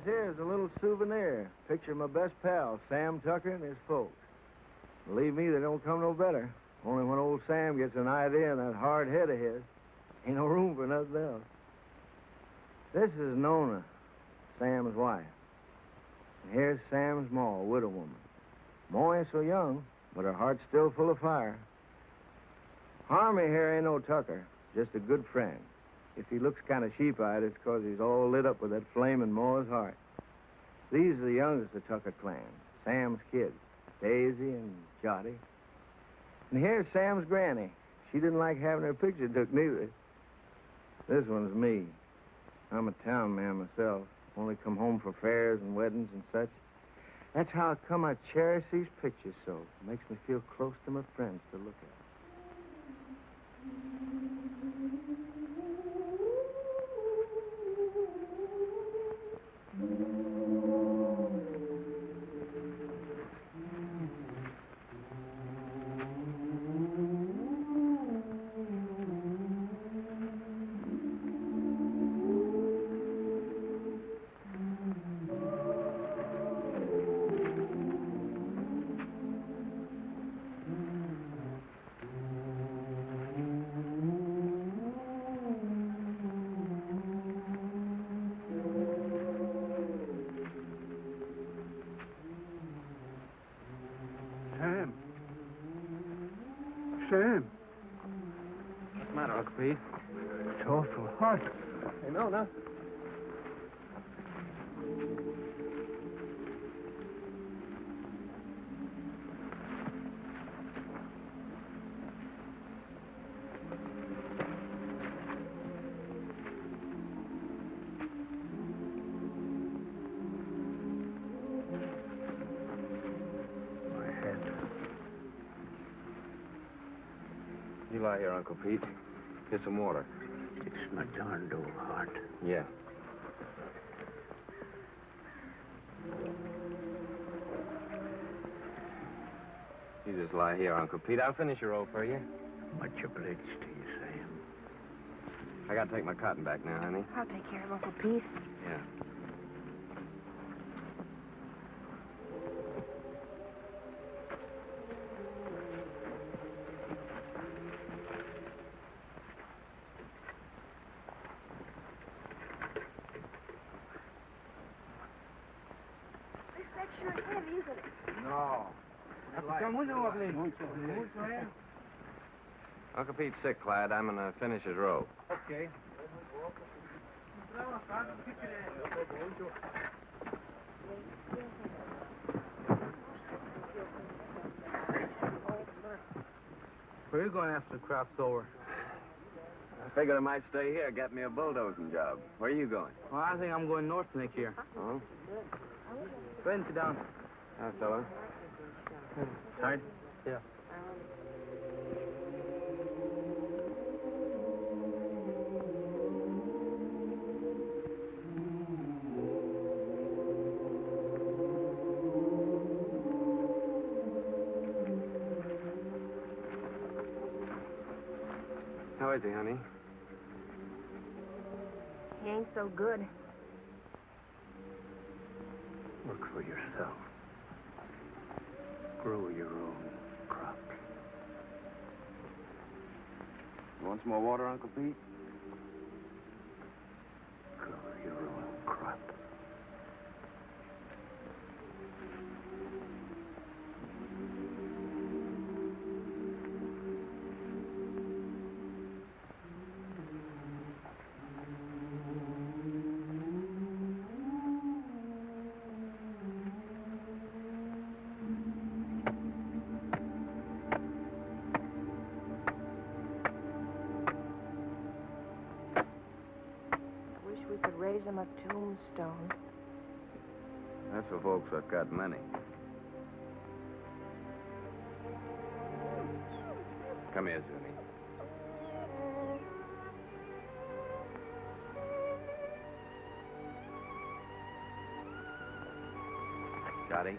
This here is a little souvenir. Picture of my best pal, Sam Tucker, and his folks. Believe me, they don't come no better. Only when old Sam gets an idea in that hard head of his, ain't no room for nothing else. This is Nona, Sam's wife. And here's Sam's ma, a widow woman. Ma ain't so young, but her heart's still full of fire. Harmy here ain't no Tucker, just a good friend. If he looks kind of sheep-eyed, it's 'cause he's all lit up with that flame in Ma's heart. These are the youngest of Tucker clan, Sam's kids, Daisy and Jotty. And here's Sam's granny. She didn't like having her picture took neither. This one's me. I'm a town man myself. Only come home for fairs and weddings and such. That's how come I cherish these pictures so. It makes me feel close to my friends to look at. Sam. What's the matter, Uncle Pete? It's awful hot. Hey, Nona. You lie here, Uncle Pete. Get some water. It's my darned old heart. Yeah. You just lie here, Uncle Pete. I'll finish your roll for you. Much obliged to you, Sam. I gotta take my cotton back now, honey. I'll take care of Uncle Pete. Yeah. That's sure heavy, isn't it? No. Uncle Pete's sick, Clyde. I'm gonna finish his roll. Okay. Where are you going after the crop's over? I figured I might stay here, get me a bulldozing job. Where are you going? Well, I think I'm going north next year. Oh? Go ahead and sit down. Hi, fella. Tired? Yeah. How is he, honey? He ain't so good. Work for yourself. Grow your own crops. You want some more water, Uncle Pete? Grow your own crop. Raise him a tombstone. That's for folks that got money. Come here, Zuni. Johnny?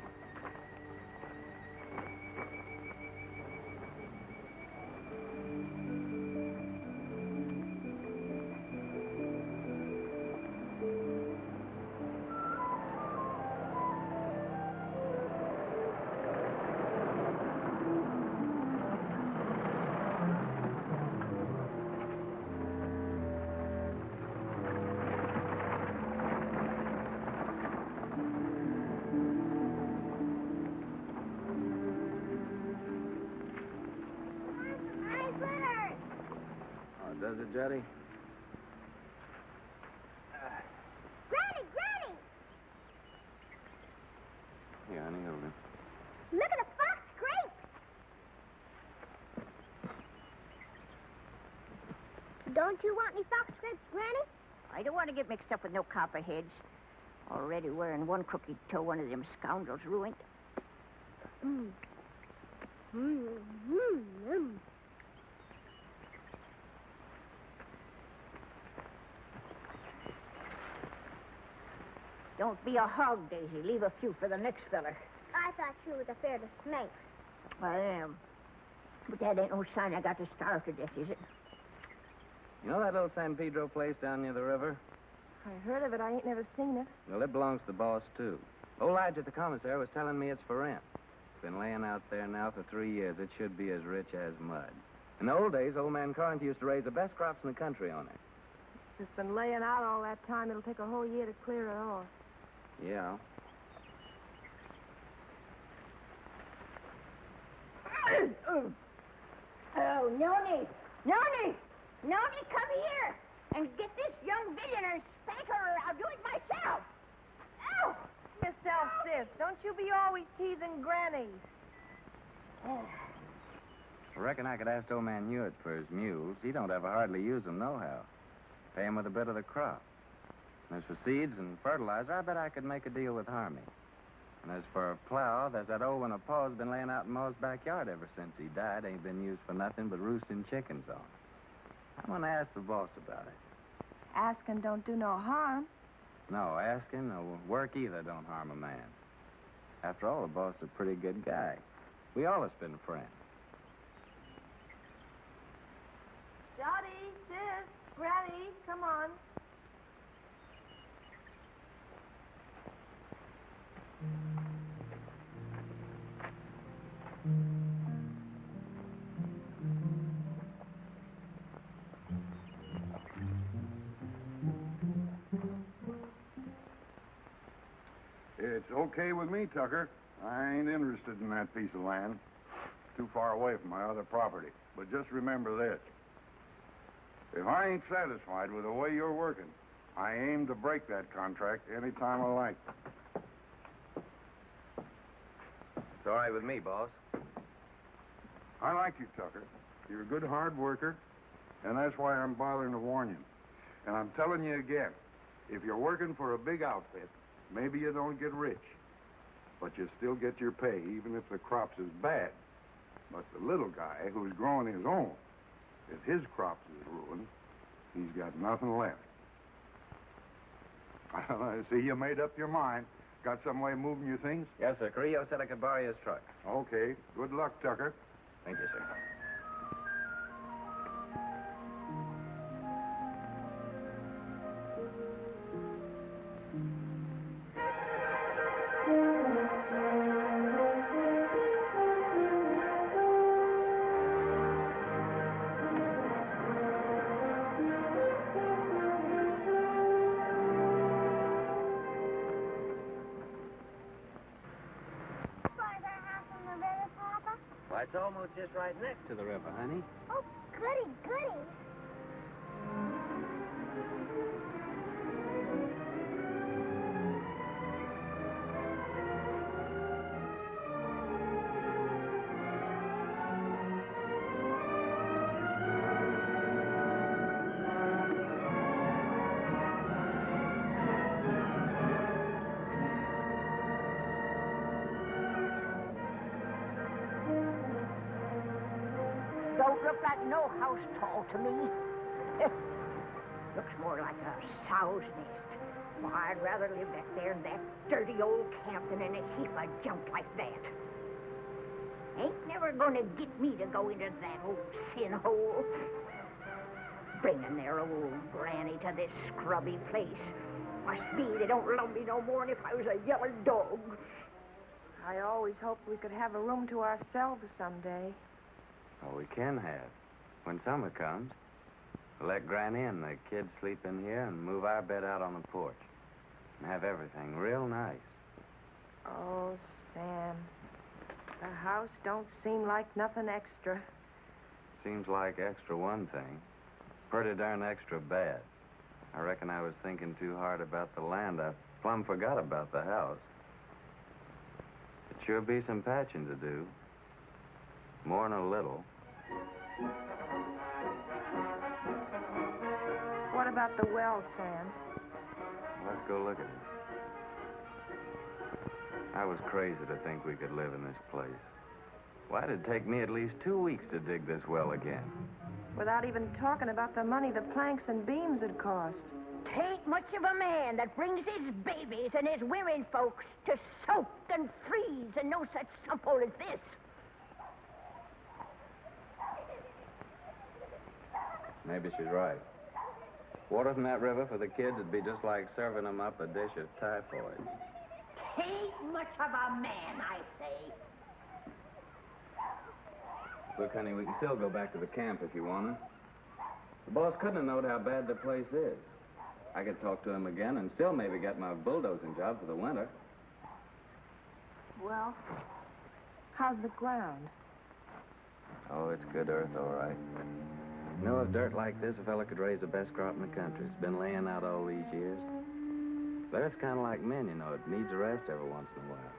Jetty. Granny, Granny! Here, honey, hold it. Look at the fox grapes! Don't you want any fox grapes, Granny? I don't want to get mixed up with no copperheads. Already wearing one crooked toe one of them scoundrels ruined. Mmm. Mmm. Mmm. Mmm. Don't be a hog, Daisy. Leave a few for the next feller. I thought you was afraid of snakes. I am. But that ain't no sign I got to starve to death, is it? You know that little San Pedro place down near the river? I heard of it. I ain't never seen it. Well, it belongs to the boss, too. Old Lige at the commissary was telling me it's for rent. It's been laying out there now for 3 years. It should be as rich as mud. In the old days, old man Corinth used to raise the best crops in the country on it. It's been laying out all that time. It'll take a whole year to clear it off. Yeah. Oh, Noni! Noni! Noni, come here and get this young villain and spank her or I'll do it myself. Ow! Yourself, sis. Don't you be always teasing Granny. I reckon I could ask old man Hewitt for his mules. He don't ever hardly use them nohow. Pay him with a bit of the crop. And as for seeds and fertilizer, I bet I could make a deal with Harmy. And as for a plow, there's that old one of Pa's been laying out in Ma's backyard ever since he died. Ain't been used for nothing but roosting chickens on. I'm going to ask the boss about it. Asking don't do no harm. No, asking or work either don't harm a man. After all, the boss is a pretty good guy. We all have been friends. Dottie, sis, Granny, come on. It's okay with me, Tucker. I ain't interested in that piece of land. Too far away from my other property. But just remember this. If I ain't satisfied with the way you're working, I aim to break that contract any time I like. It's all right with me, boss. I like you, Tucker. You're a good hard worker, and that's why I'm bothering to warn you. And I'm telling you again, if you're working for a big outfit, maybe you don't get rich, but you still get your pay, even if the crops is bad. But the little guy who's growing his own, if his crops is ruined, he's got nothing left. I see you made up your mind. Got some way of moving your things? Yes, sir. Carrillo said I could borrow his truck. Okay. Good luck, Tucker. Thank you, sir. Why, it's almost just right next to the river, honey. Oh, goody, goody. Don't look like no house tall to me. Looks more like a sow's nest. Why, I'd rather live back there in that dirty old camp than in a heap of junk like that. Ain't never gonna get me to go into that old sin hole. Bringing their old granny to this scrubby place. Must be they don't love me no more than if I was a yellow dog. I always hoped we could have a room to ourselves someday. Oh, we can have. When summer comes, we'll let Granny and the kids sleep in here and move our bed out on the porch. And have everything real nice. Oh, Sam. The house don't seem like nothing extra. Seems like extra one thing. pretty darn extra bad. I reckon I was thinking too hard about the land. I plumb forgot about the house. It sure be some patching to do. More'n a little. What about the well, Sam? Let's go look at it. I was crazy to think we could live in this place. Why did it take me at least 2 weeks to dig this well again? Without even talking about the money the planks and beams had cost. Tain't much of a man that brings his babies and his women folks to soak and freeze and no such simple as this. Maybe she's right. Water from that river for the kids would be just like serving them up a dish of typhoid. Tain't much of a man, I say. Look, honey, we can still go back to the camp if you want to. The boss couldn't have known how bad the place is. I could talk to him again and still maybe get my bulldozing job for the winter. Well, how's the ground? Oh, it's good earth, all right. You know, if dirt like this, a fella could raise the best crop in the country. It's been laying out all these years. But it's kind of like men, you know. It needs a rest every once in a while.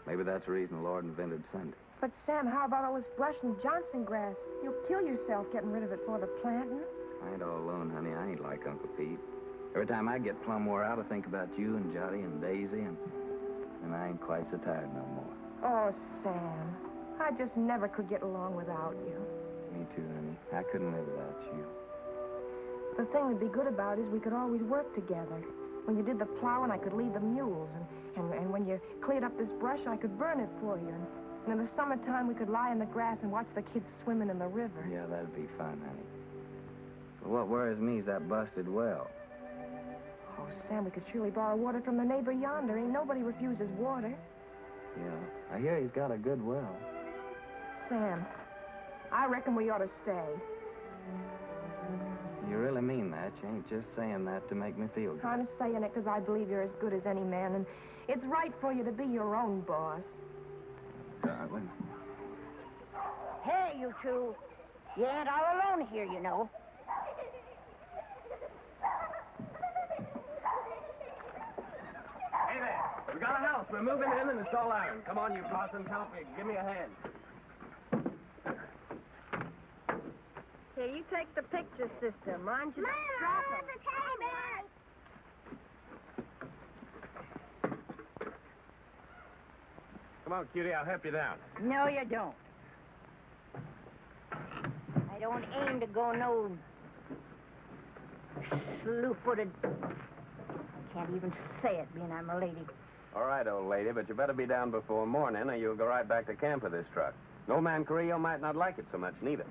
Maybe that's the reason the Lord invented Sunday. But, Sam, how about all this brush and Johnson grass? You'll kill yourself getting rid of it for the planting. I ain't all alone, honey. I ain't like Uncle Pete. Every time I get plumb wore out, I think about you and Jotty and Daisy, and I ain't quite so tired no more. Oh, Sam, I just never could get along without you. Me too, honey. I couldn't live without you. The thing that'd be good about it is we could always work together. When you did the plowing, I could lead the mules, and when you cleared up this brush, I could burn it for you. And in the summertime, we could lie in the grass and watch the kids swimming in the river. Yeah, that'd be fun, honey. But what worries me is that busted well. Oh, Sam, we could surely borrow water from the neighbor yonder. Ain't nobody refuses water. Yeah, I hear he's got a good well. Sam, I reckon we ought to stay. You really mean that? You ain't just saying that to make me feel good. I'm saying it because I believe you're as good as any man, and it's right for you to be your own boss. Darling. Hey, you two. You ain't all alone here, you know. Hey there. We got a house. We're moving in and it's all iron. Come on, you Parsons, help me. Give me a hand. Here, you take the picture system. Mind you, Mom, drop 'em. the teddy bear. Come on, cutie, I'll help you down. No, you don't. I don't aim to go no slew-footed. I can't even say it, being I'm a lady. All right, old lady, but you better be down before morning or you'll go right back to camp with this truck. No man Carrillo might not like it so much, neither.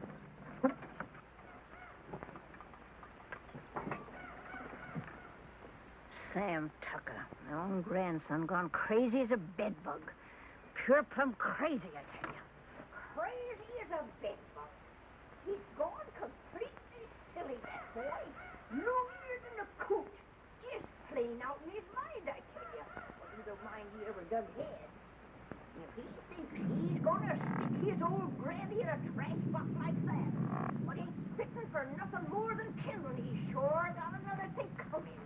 Sam Tucker, my own grandson, gone crazy as a bedbug. Pure plumb crazy, I tell you. Crazy as a bedbug. He's gone completely silly, that boy. Longer than a coot. Just plain out in his mind, I tell you. Well, he don't mind he ever dug head. If he thinks he's gonna stick his old granny in a trash box like that, but ain't fitting for nothing more than kindling, he's sure got another thing coming.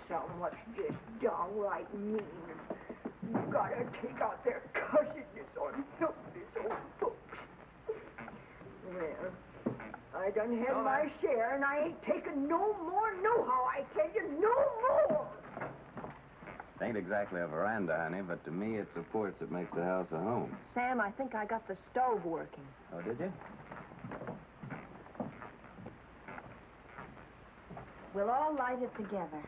Some what's just downright mean. You gotta take out their cussedness on helpless old folks. Well, I done had my share, and I ain't taking no more nohow, I tell you, no more. It ain't exactly a veranda, honey, but to me it's the porch that makes the house a home. Sam, I think I got the stove working. Oh, did you? We'll all light it together.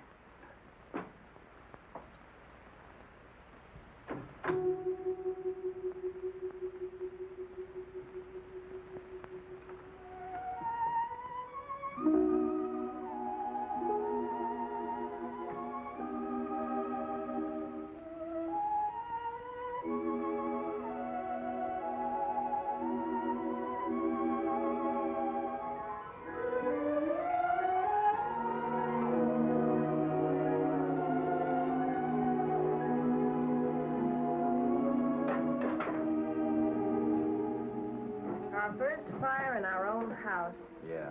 in our own house. Yeah.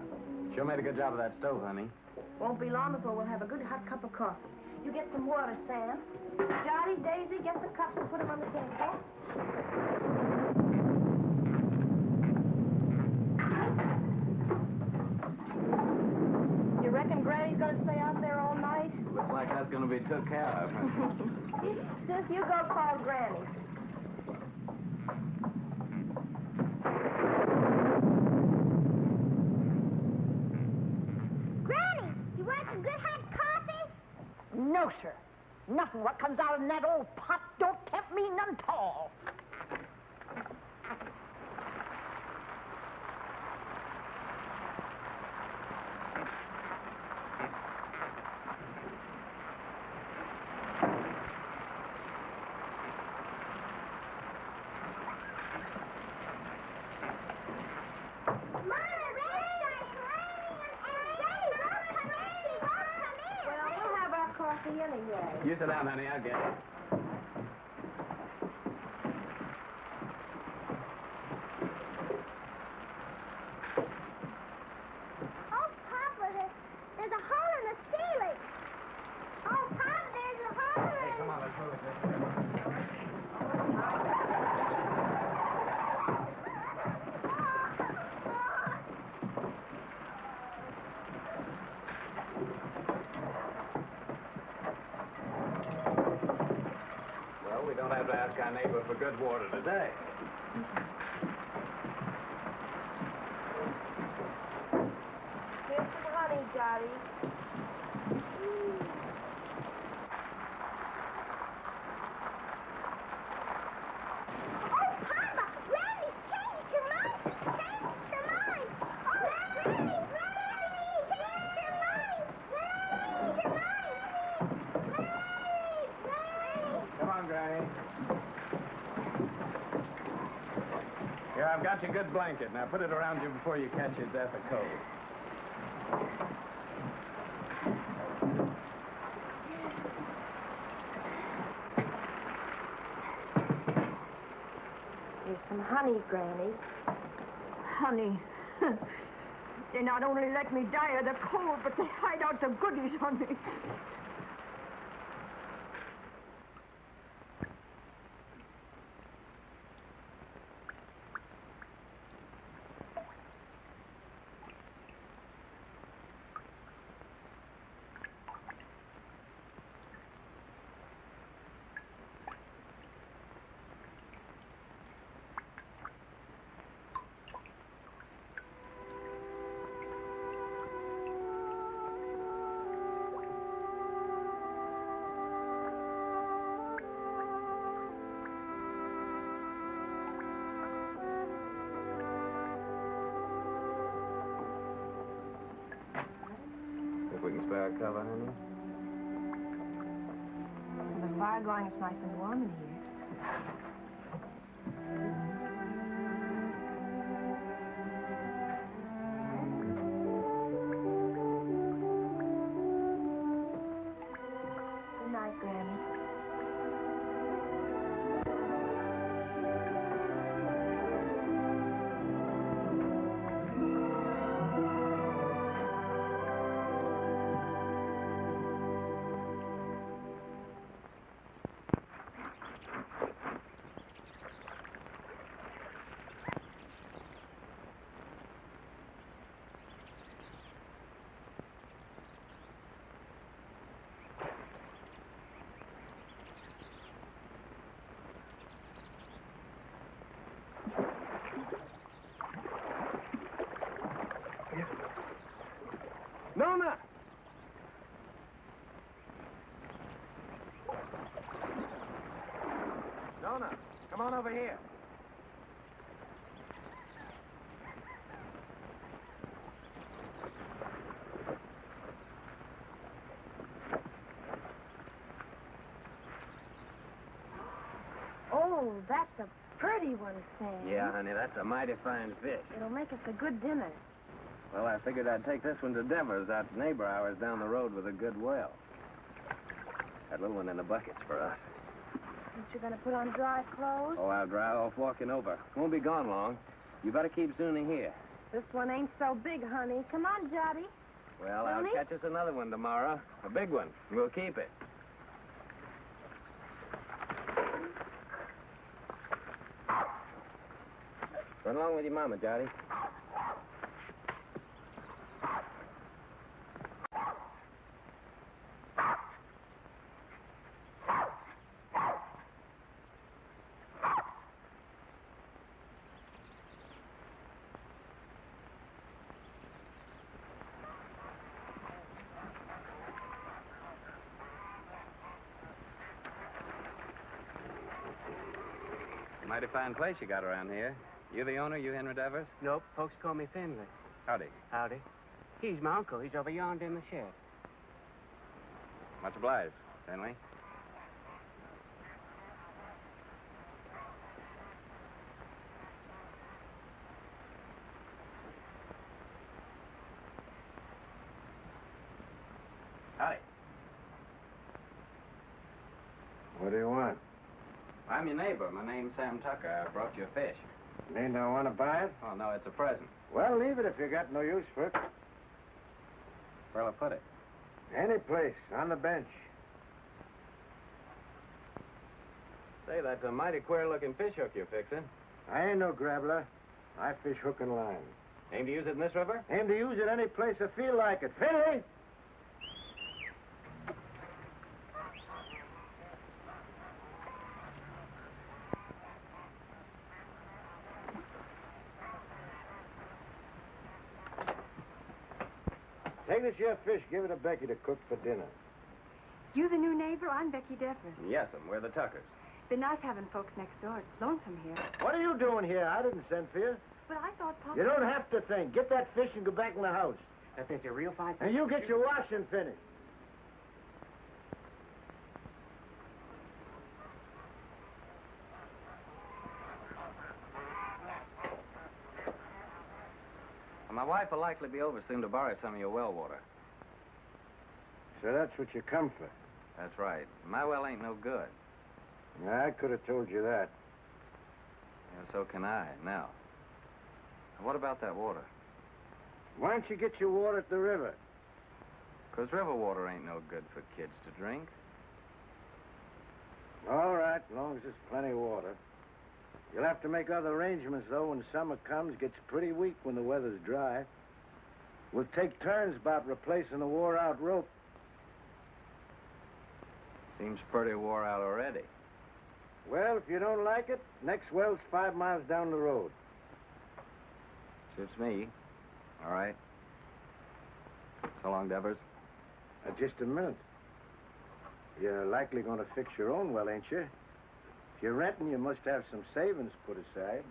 Sure made a good job of that stove, honey. Won't be long before we'll have a good hot cup of coffee. You get some water, Sam. Johnny, Daisy, get the cups and put them on the table. You reckon Granny's gonna stay out there all night? Looks like that's gonna be took care of. Sis, you go call Granny. Granny, you want some good hot coffee? No, sir. Nothing what comes out in that old pot don't tempt me none at all. Well, we'll have our coffee anyway. You sit down, honey. I'll get it. Oh, Papa, there's a hole in the ceiling. Oh, Papa, there's a hole in Come on, let's move it. Well, we don't have to ask our neighbor for good water today. Here's some honey, Dottie. Oh, Papa, Granny's changed her mind. Changed her mind. Oh, Granny, changed her mind. Changed her mind. Come on, Granny. Here, I've got your good blanket. Now put it around you before you catch your death of cold. Here's some honey, Granny. Honey, they not only let me die of the cold, but they hide out the goodies on me. If we can spare a cover, honey. With the fire going, it's nice and warm in here. Good night, Granny. Nona! Nona, come on over here. Oh, that's a pretty one, Sam. Yeah, honey, that's a mighty fine fish. It'll make us a good dinner. Well, I figured I'd take this one to Denver's, that neighbor of ours down the road with a good well. That little one in the bucket's for us. Aren't you gonna put on dry clothes? Oh, I'll dry off walking over. Won't be gone long. You better keep Zuni here. This one ain't so big, honey. Come on, Jotty. Well, I'll Really? catch us another one tomorrow. A big one. We'll keep it. Run along with your mama, Jotty. Mighty fine place you got around here. You the owner, you Henry Devers? Nope, folks call me Finley. Howdy. Howdy. He's my uncle. He's over yonder in the shed. Much obliged, Finley. Howdy. What do you want? I'm your neighbor. My name's Sam Tucker. I brought you a fish. Mean I want to buy it? Oh, no, it's a present. Well, leave it if you got no use for it. Where'll I put it? Any place, on the bench. Say, that's a mighty queer-looking fish hook you're fixing. I ain't no grabbler. I fish hook and line. Aim to use it in this river? Aim to use it any place I feel like it. Finley! Take this here fish, give it to Becky to cook for dinner. You the new neighbor? I'm Becky Devers. Yes'm, we're the Tuckers. Been nice having folks next door. It's lonesome here. What are you doing here? I didn't send for you. But I thought Papa... You don't have to think. Get that fish and go back in the house. That thing's a real fine fish. And you get your washing finished. My wife will likely be over soon to borrow some of your well water. So that's what you come for. That's right. My well ain't no good. I could have told you that. Yeah, so can I, now. What about that water? Why don't you get your water at the river? 'Cause river water ain't no good for kids to drink. All right, as long as there's plenty of water. You'll have to make other arrangements, though, when summer comes. Gets pretty weak when the weather's dry. We'll take turns about replacing the wore-out rope. Seems pretty wore out already. Well, if you don't like it, next well's 5 miles down the road. Suits me. All right. So long, Devers. Just a minute. You're likely going to fix your own well, ain't you? If you're renting, you must have some savings put aside.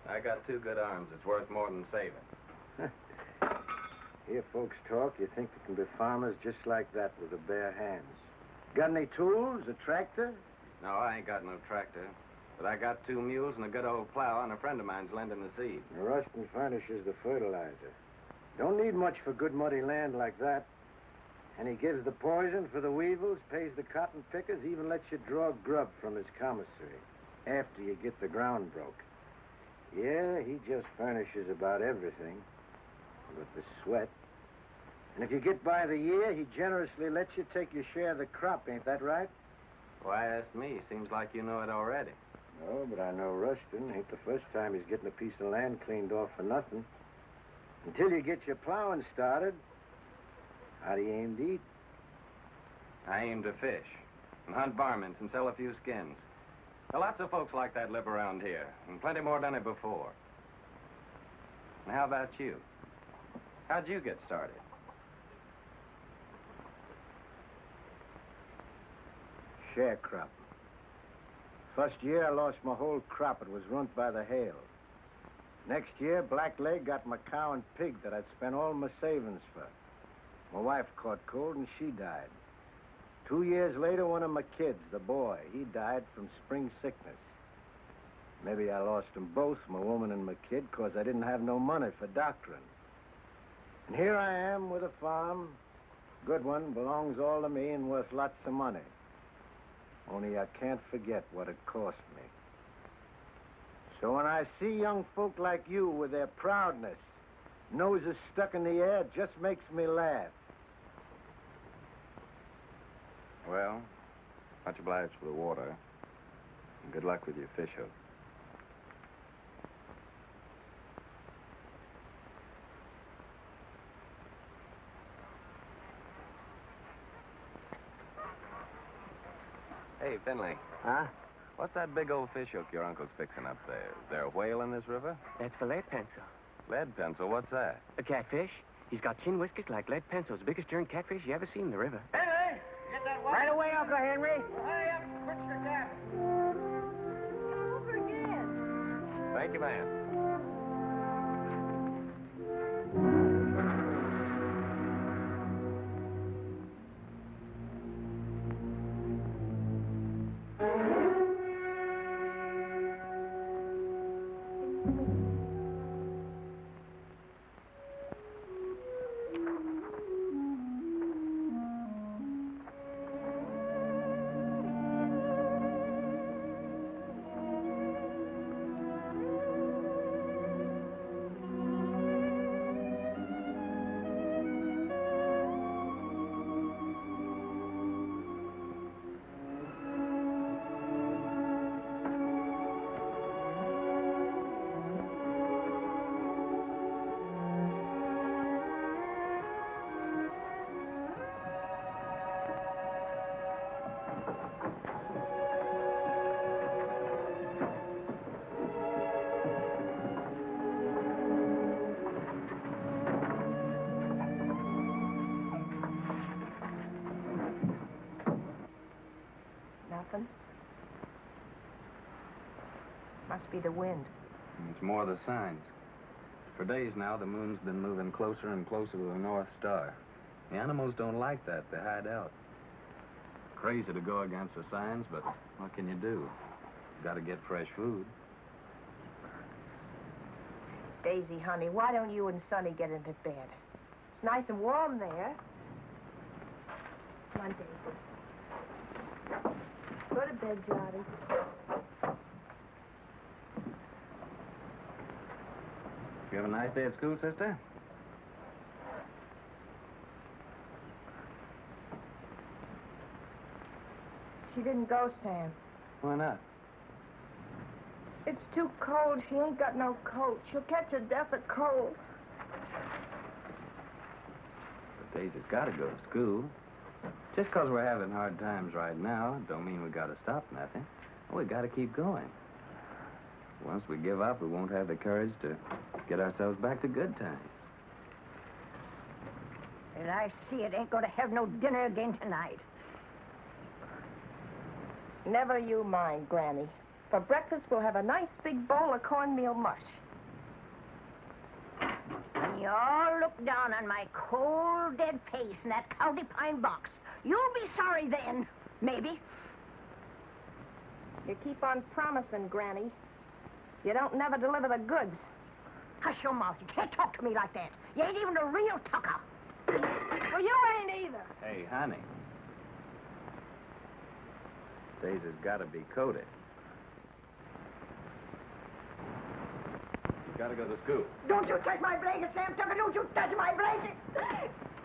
I got 2 good arms. It's worth more than savings. Hear folks talk, you think they can be farmers just like that with their bare hands. Got any tools, a tractor? No, I ain't got no tractor. But I got 2 mules and a good old plow, and a friend of mine's lending the seed. The Rustin furnishes the fertilizer. Don't need much for good muddy land like that. And he gives the poison for the weevils, pays the cotton pickers, even lets you draw grub from his commissary after you get the ground broke. Yeah, he just furnishes about everything but the sweat. And if you get by the year, he generously lets you take your share of the crop, ain't that right? Why ask me? Seems like you know it already. No, but I know Rustin. Ain't the first time he's getting a piece of land cleaned off for nothing. Until you get your plowing started, how do you aim to eat? I aim to fish and hunt varmints and sell a few skins. There are lots of folks like that live around here, and plenty more done it before. And how about you? How'd you get started? Sharecropping. First year, I lost my whole crop. It was ruined by the hail. Next year, Blackleg got my cow and pig that I'd spent all my savings for. My wife caught cold and she died. 2 years later, one of my kids, the boy, he died from spring sickness. Maybe I lost them both, my woman and my kid, 'cause I didn't have no money for doctoring. And here I am with a farm. Good one, belongs all to me and worth lots of money. Only I can't forget what it cost me. So when I see young folk like you with their proudness Nose is stuck in the air just makes me laugh. Well, much obliged for the water. And good luck with your fish hook. Hey, Finley. Huh? What's that big old fish hook your uncle's fixing up there? Is there a whale in this river? That's for lead pencil. Lead pencil, what's that? A catfish. He's got chin whiskers like lead pencils. Biggest darn catfish you ever seen in the river. Henry, get that water. Right away, Uncle Henry. Hurry up, quit your gap. Over again. Thank you, man. Nothing? Must be the wind. It's more the signs. For days now, the moon's been moving closer and closer to the North Star. The animals don't like that. They hide out. Crazy to go against the signs, but what can you do? Got to get fresh food. Daisy, honey, why don't you and Sonny get into bed? It's nice and warm there. Come on, Daisy. Go to bed, Johnny. You have a nice day at school, sister? She didn't go, Sam. Why not? It's too cold. She ain't got no coat. She'll catch a death of cold. But Daisy's got to go to school. Just 'cause we're having hard times right now, don't mean we got to stop nothing. We got to keep going. Once we give up, we won't have the courage to get ourselves back to good times. And I see it ain't going to have no dinner again tonight. Never you mind, Granny. For breakfast, we'll have a nice big bowl of cornmeal mush. When you all look down on my cold, dead face in that county pine box, you'll be sorry then, maybe. You keep on promising, Granny. You don't never deliver the goods. Hush your mouth. You can't talk to me like that. You ain't even a real tucker. Well, you ain't either. Hey, honey. Daisy's got to be coated. You got to go to school. Don't you touch my blanket, Sam Tucker. Don't you touch my blanket.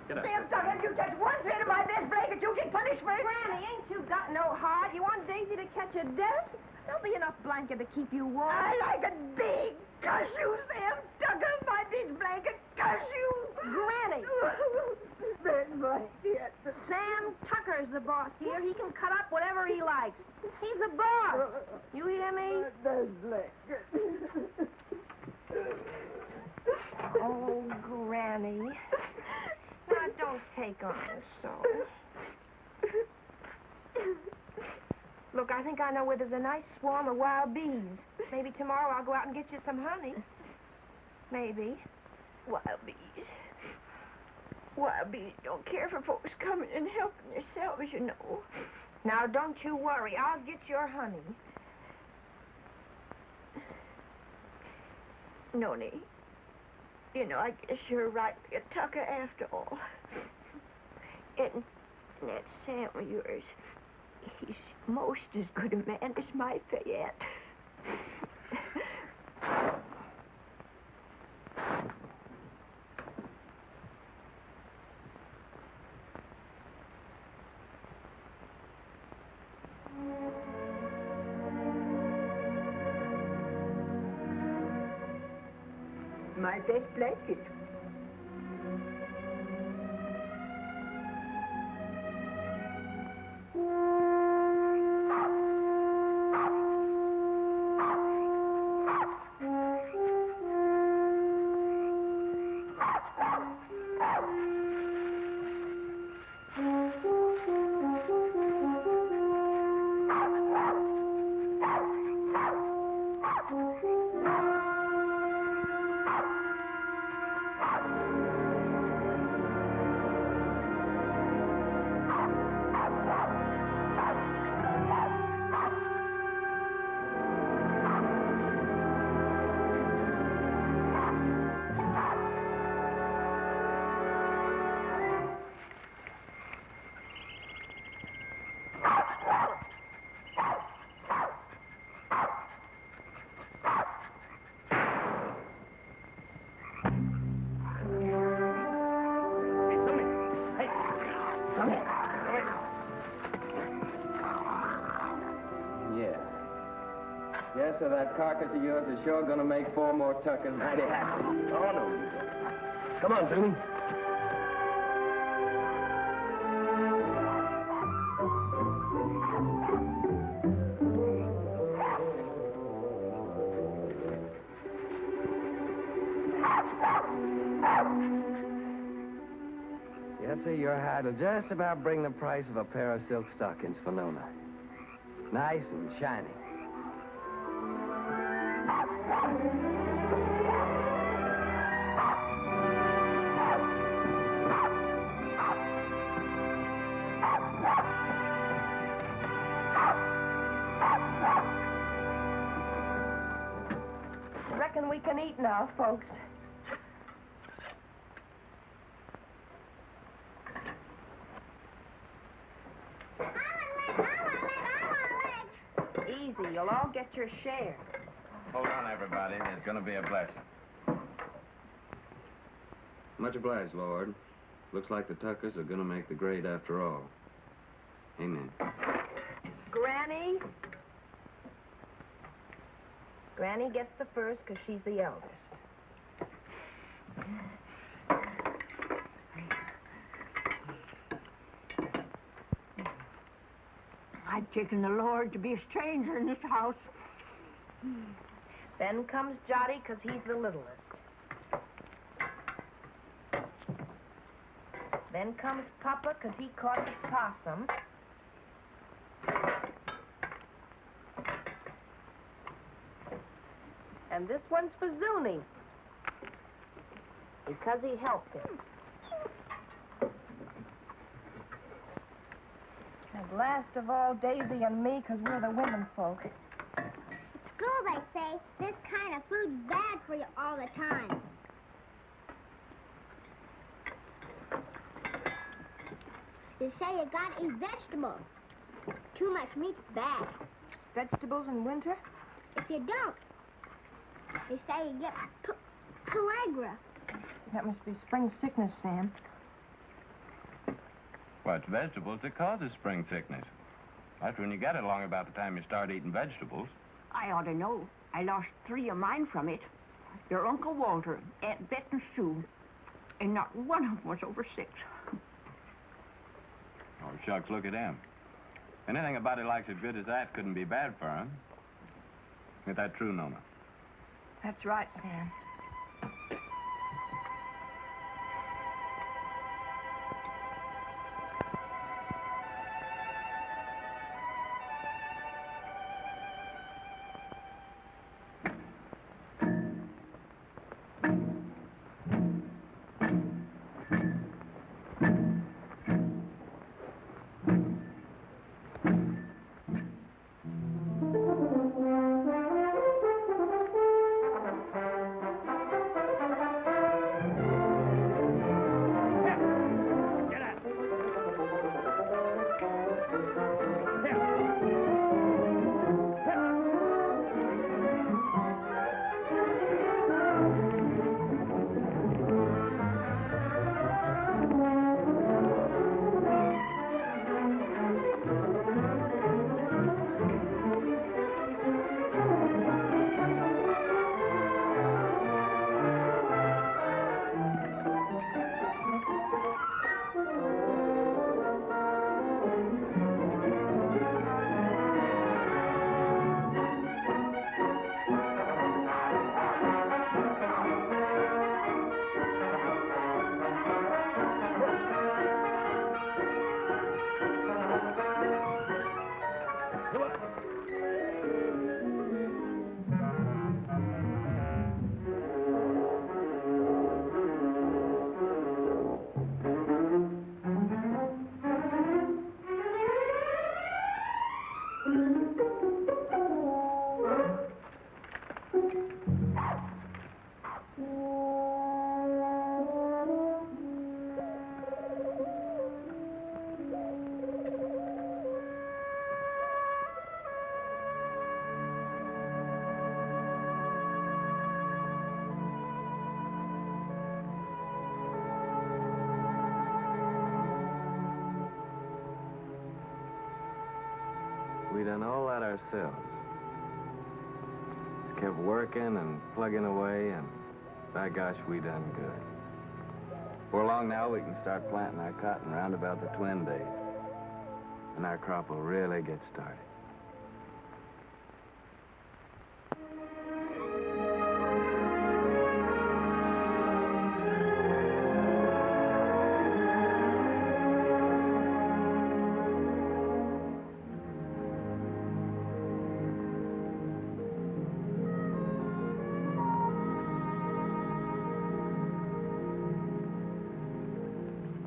Get up. Sam Tucker, if you touch one thread of my best blanket, you get punishment. Granny, ain't you got no heart? You want Daisy to catch a death? There'll be enough blanket to keep you warm. I like it big. Curse you, Sam Tucker. My big blanket. Curse you. Granny. Big blanket. Sam Tucker's the boss here. He can cut up whatever he likes. He's the boss. You hear me? Big blanket. Oh, Granny. Now, don't take on so. Look, I think I know where there's a nice swarm of wild bees. Maybe tomorrow I'll go out and get you some honey. Maybe. Wild bees. Wild bees don't care for folks coming and helping themselves, you know. Now, don't you worry. I'll get your honey. Noni, you know, I guess you're right, a Tucker after all. And that Sam of yours, he's most as good a man as my Fayette. My best blanket. Yes, sir, that carcass of yours is sure going to make 4 more tuckers mighty happy. Oh, no. Come on, Jimmy. Yes, sir, your hide will just about bring the price of a pair of silk stockings for Nona. Nice and shiny. Reckon we can eat now, folks. Easy, you'll all get your share. Hold on, everybody. There's going to be a blessing. Much obliged, Lord. Looks like the Tuckers are going to make the grade after all. Amen. Granny? Granny gets the first because she's the eldest. I've taken the Lord to be a stranger in this house. Then comes Jotty because he's the littlest. Then comes Papa because he caught the possum. And this one's for Zuni because he helped him. And last of all, Daisy and me because we're the women folk. At school, they say this kind of food's bad for you all the time. They say you gotta eat vegetables. Too much meat's bad. Vegetables in winter? If you don't, they say you get pellagra. That must be spring sickness, Sam. Well, it's vegetables that causes spring sickness. That's when you get it along about the time you start eating vegetables. I ought to know. I lost 3 of mine from it. Your Uncle Walter, Aunt Bet and Sue, and not one of them was over 6. Oh, shucks, look at him. Anything a body likes as good as that couldn't be bad for him. Is that true, Nona? That's right, Sam. done all that ourselves. Just kept working and plugging away, and by gosh, we done good. Before long now, we can start planting our cotton round about the twin days. And our crop will really get started.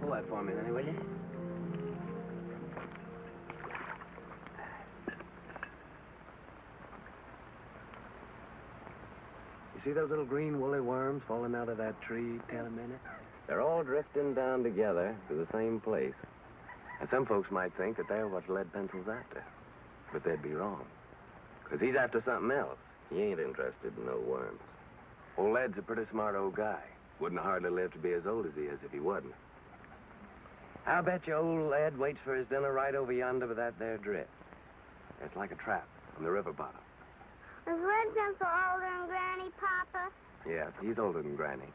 Pull that for me, honey, will you? You see those little green woolly worms falling out of that tree, Tell a minute? They're all drifting down together to the same place. And some folks might think that they're what Lead Pencil's after. But they'd be wrong. Because he's after something else. He ain't interested in no worms. Old Lead's a pretty smart old guy. Wouldn't hardly live to be as old as he is if he wasn't. I'll bet you old Lead waits for his dinner right over yonder with that there drift. It's like a trap on the river bottom. Is Lead Pencil older than Granny, Papa? Yeah, he's older than Granny.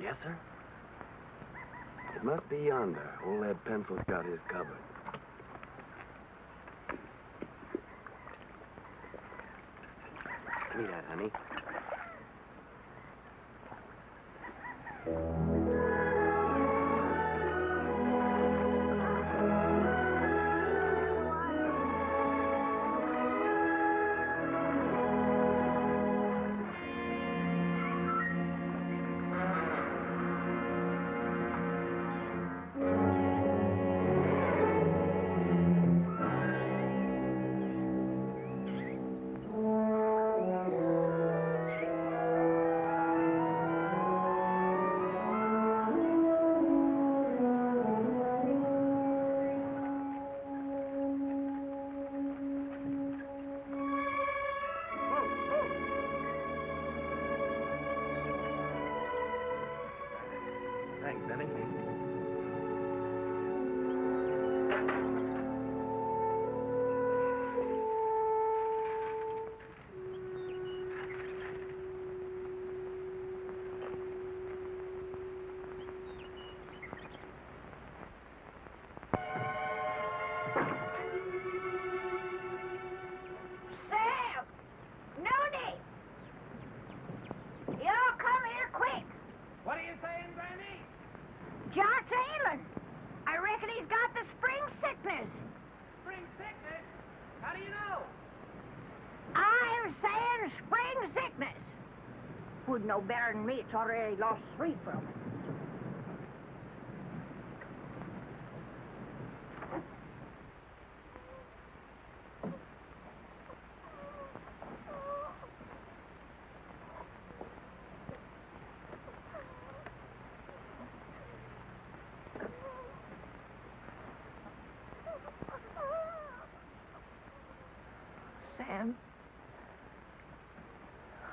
Yes, sir? It must be yonder. Old Lead Pencil's got his covered. Give me that, honey. Thanks, honey. Sam! Noni! Y'all come here quick. What are you saying, Granny? Josh Aylan. I reckon he's got the spring sickness. Spring sickness? How do you know? I'm saying spring sickness. Would know better than me. It's already lost 3 from it. Sam.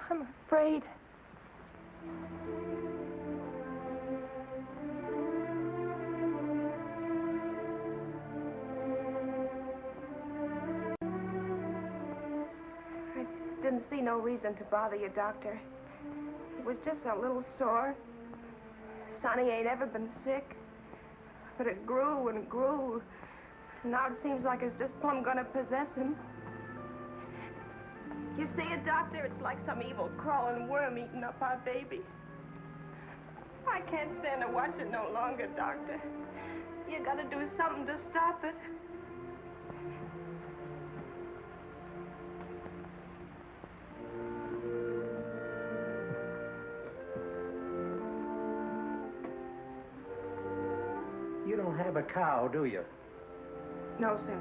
I'm afraid. I didn't see no reason to bother you, Doctor. It was just a little sore. Sonny ain't ever been sick. But it grew and grew. Now it seems like it's just plumb gonna possess him. You see it, Doctor? It's like some evil crawling worm eating up our baby. I can't stand to watch it no longer, Doctor. You gotta do something to stop it. You don't have a cow, do you? No, sir.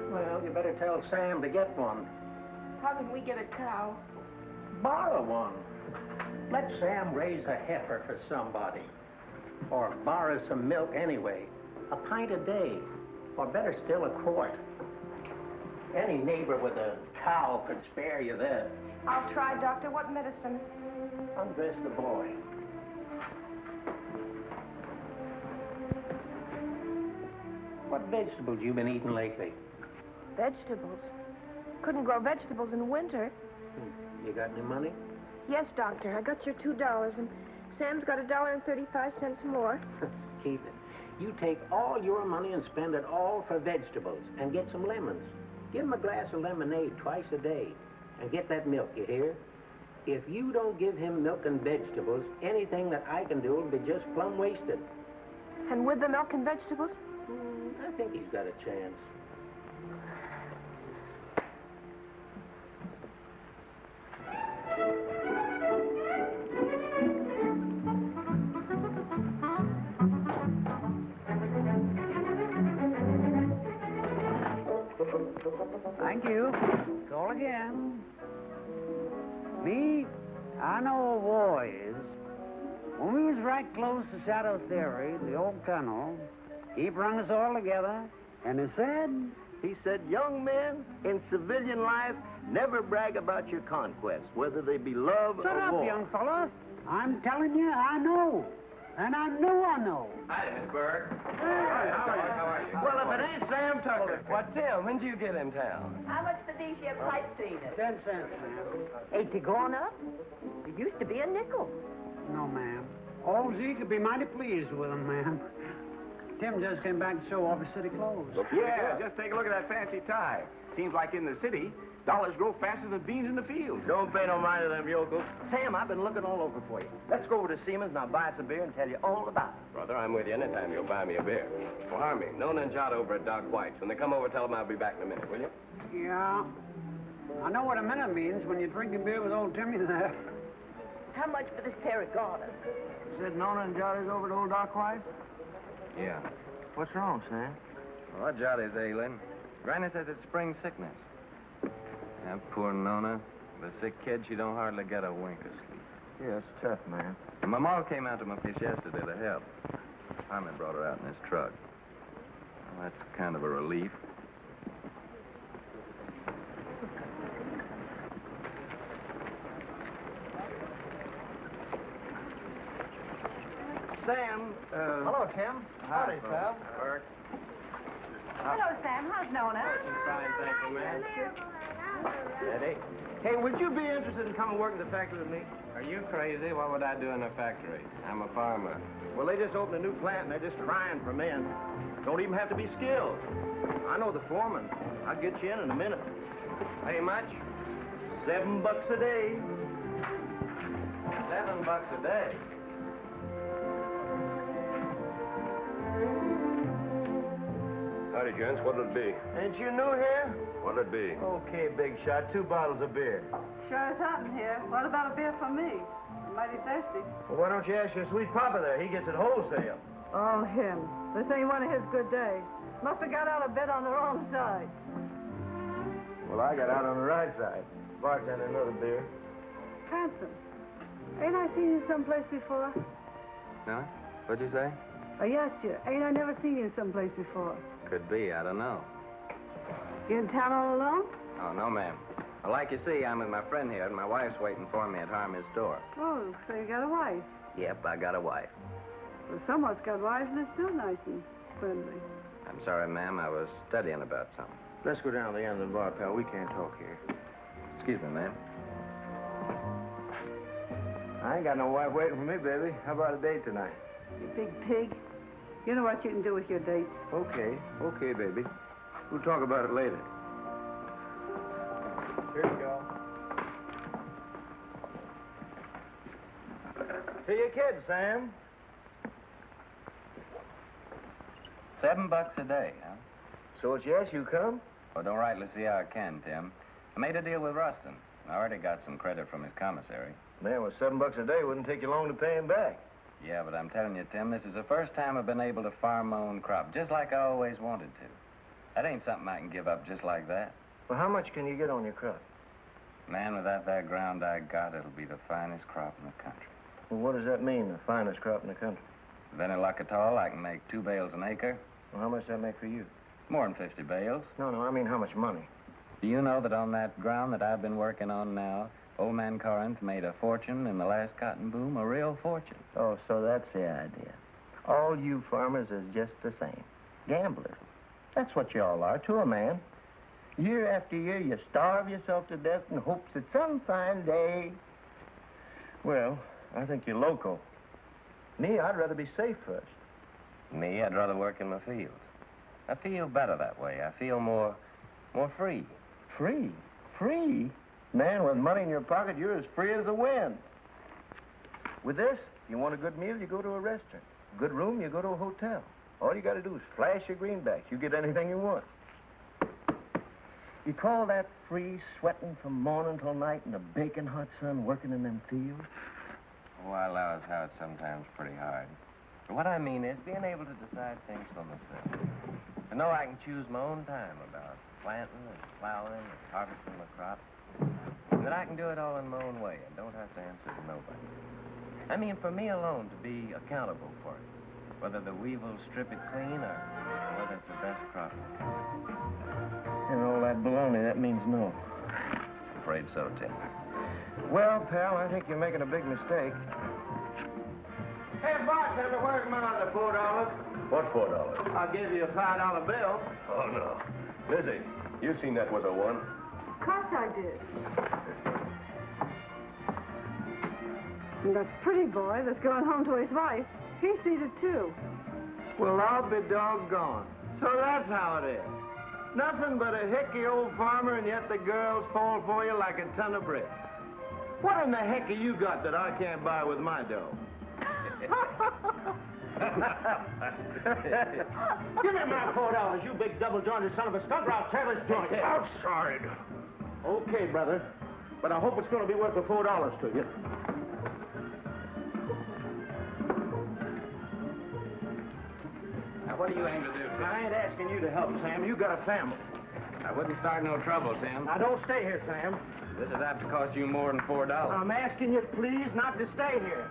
Well, you better tell Sam to get one. How can we get a cow? Borrow one. Let Sam raise a heifer for somebody. Or borrow some milk anyway. A pint a day. Or better still, a quart. Any neighbor with a cow could spare you that. I'll try, Doctor. What medicine? Undress the boy. What vegetables you been eating lately? Vegetables? Couldn't grow vegetables in winter. You got any money? Yes, Doctor. I got your $2, and Sam's got $1.35 more. Keep it. You take all your money and spend it all for vegetables and get some lemons. Give him a glass of lemonade twice a day and get that milk, you hear? If you don't give him milk and vegetables, anything that I can do will be just plumb wasted. And with the milk and vegetables? I think he's got a chance. Thank you. Call again. Me, I know a war is. When we was right close to Shadow Theory, the old tunnel, he brung us all together, and he said, young men in civilian life never brag about your conquests, whether they be love Shut or up, war. young fella. I'm telling you, I know. And I know. Hi, Miss Burke. Hey. How are you? Well, if it ain't Sam Tucker. What, Tim? When'd you get in town? How much for these here pipe cleaners? 10 cents, ma'am. Ain't they gone up? It used to be a nickel. No, ma'am. Old Zeke could be mighty pleased with them, ma'am. Tim just came back to show off his city clothes. Yeah, just take a look at that fancy tie. Seems like in the city, dollars grow faster than beans in the field. Don't pay no mind to them yokels. Sam, I've been looking all over for you. Let's go over to Siemens and I'll buy us a beer and tell you all about it. Brother, I'm with you anytime you'll buy me a beer. Well, Harmy, Nona and Jot over at Doc White's. When they come over, tell them I'll be back in a minute, will you? Yeah. I know what a minute means when you're drinking beer with old Timmy there. How much for this pair of garters? Said Nona and Johnny's over to old Doc White? Yeah. What's wrong, Sam? Well, Johnny's ailing. Granny says it's spring sickness. That poor Nona, the sick kid, she don't hardly get a wink of sleep. Yeah, it's tough, man. And my ma came out to my place yesterday to help. Harmon brought her out in his truck. Well, that's kind of a relief. Sam, Hello, Tim. Howdy, pal. Burke. Hello, Sam. How's Nona? Fine, thank you, man. Eddie. Hey, would you be interested in coming work in the factory with me? Are you crazy? What would I do in a factory? I'm a farmer. Well, they just opened a new plant, and they're just crying for men. Don't even have to be skilled. I know the foreman. I'll get you in a minute. Pay much? $7 a day. $7 a day. Howdy, gents. What'll it be? Ain't you new here? What'll it be? Okay, big shot. 2 bottles of beer. Sure is hot in here. What about a beer for me? I'm mighty thirsty. Well, why don't you ask your sweet papa there? He gets it wholesale. Oh, him. This ain't one of his good days. Must have got out of bed on the wrong side. Well, I got out on the right side. Bartender, another beer. Handsome. Ain't I seen you someplace before? No? What'd you say? I asked you. Ain't I never seen you someplace before? Could be. I don't know. You in town all alone? Oh, no, ma'am. Well, like you see, I'm with my friend here, and my wife's waiting for me at Harmy's door. Oh, so you got a wife. Yep, I got a wife. Well, someone's got wives and they're still nice and friendly. I'm sorry, ma'am. I was studying about something. Let's go down to the end of the bar, pal. We can't talk here. Excuse me, ma'am. I ain't got no wife waiting for me, baby. How about a date tonight? You big pig. You know what you can do with your dates. Okay. Okay, baby. We'll talk about it later. Here you go. To your kids, Sam. $7 a day, huh? So it's yes, you come? Well, don't rightly see how I can, Tim. I made a deal with Rustin. I already got some credit from his commissary. Man, with $7 a day, it wouldn't take you long to pay him back. Yeah, but I'm telling you, Tim, this is the first time I've been able to farm my own crop, just like I always wanted to. That ain't something I can give up just like that. Well, how much can you get on your crop? Man, without that ground I got, it'll be the finest crop in the country. Well, what does that mean, the finest crop in the country? With any luck at all, I can make 2 bales an acre. Well, how much does that make for you? More than 50 bales. No, I mean how much money? Do you know that on that ground that I've been working on now, old man Corinth made a fortune in the last cotton boom, a real fortune. Oh, so that's the idea. All you farmers is just the same. Gamblers. That's what you all are to a man. Year after year, you starve yourself to death in hopes that some fine day... Well, I think you're loco. Me, I'd rather be safe first. Me, I'd rather work in my field. I feel better that way. I feel more free. Free? Free? Man, with money in your pocket, you're as free as the wind. With this, you want a good meal, you go to a restaurant. Good room, you go to a hotel. All you got to do is flash your greenbacks. You get anything you want. You call that free, sweating from morning till night in the baking hot sun, working in them fields? Oh, I allow as how it's sometimes pretty hard. But what I mean is being able to decide things for myself. To know I can choose my own time about planting and plowing and harvesting my crop. And that I can do it all in my own way and don't have to answer to nobody. I mean, for me alone to be accountable for it. Whether the weevils strip it clean or whether it's the best crop in the country. And all that baloney, that means no. Afraid so, Tim. Well, pal, I think you're making a big mistake. Hey, bartender, where's my other $4? What $4? I'll give you a $5 bill. Oh, no. Lizzie, you seen that was a one. Of course I did. And that pretty boy that's going home to his wife, he sees it too. Well, I'll be doggone. So that's how it is. Nothing but a hickey old farmer, and yet the girls fall for you like a ton of bricks. What in the heck have you got that I can't buy with my dough? Give me my $4, you big double-jointed son of a skunk, or I'll tear this joint. Outside. Okay, brother. But I hope it's going to be worth the $4 to you. Now, what do you aim to do, Tim? I ain't asking you to help, Sam. You got a family. I wouldn't start no trouble, Tim. Now, don't stay here, Sam. This is apt to cost you more than $4. I'm asking you, please, not to stay here.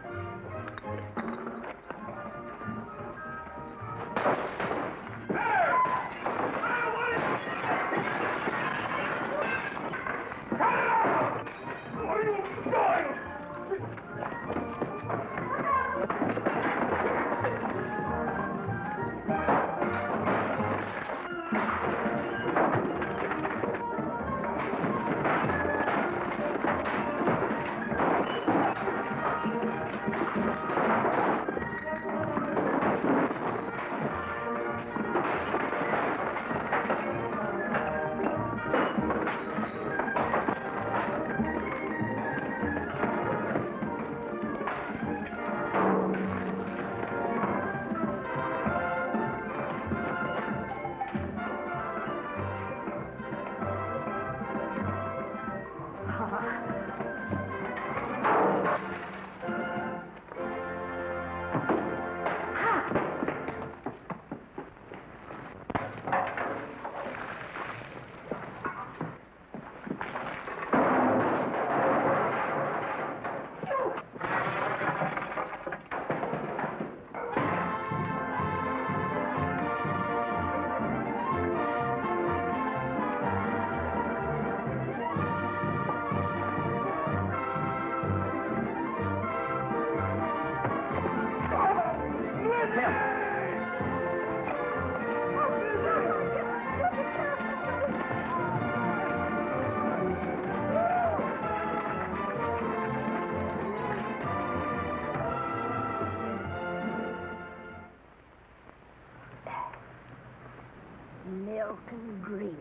Milk and greens.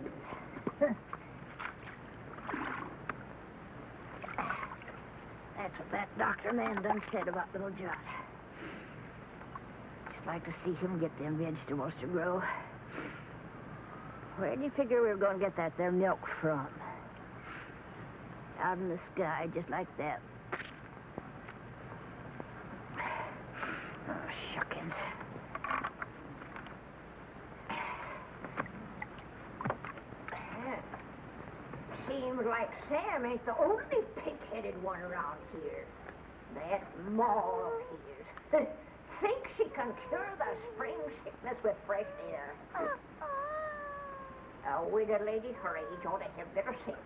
That's what that doctor man done said about little John. Just like to see him get them vegetables to grow. Where do you figure we were going to get that there milk from? Out in the sky, just like that. Oh, shuckins. Seems like Sam ain't the only pig-headed one around here. That Ma of his thinks she can cure the spring sickness with fresh air. A widow lady her age ought to have better sense.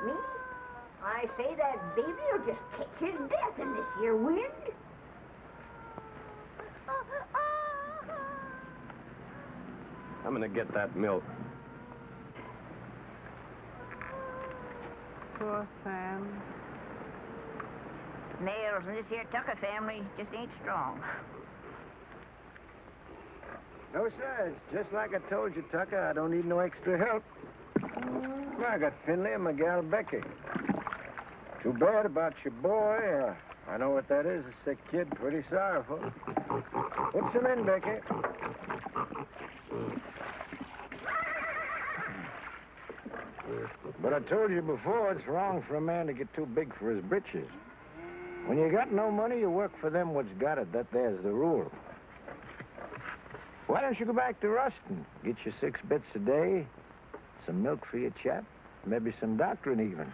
Me? I say that baby will just catch his death in this here wind. I'm gonna get that milk. Poor Sam. Nails in this here Tucker family just ain't strong. No, sir. It's just like I told you, Tucker. I don't need no extra help. I got Finley and my gal Becky. Too bad about your boy. I know what that is, a sick kid. Pretty sorrowful. Put some in, Becky. But I told you before, it's wrong for a man to get too big for his britches. When you got no money, you work for them what's got it. That there's the rule. Why don't you go back to Ruston? Get you 6 bits a day, some milk for your chap, maybe some doctoring even.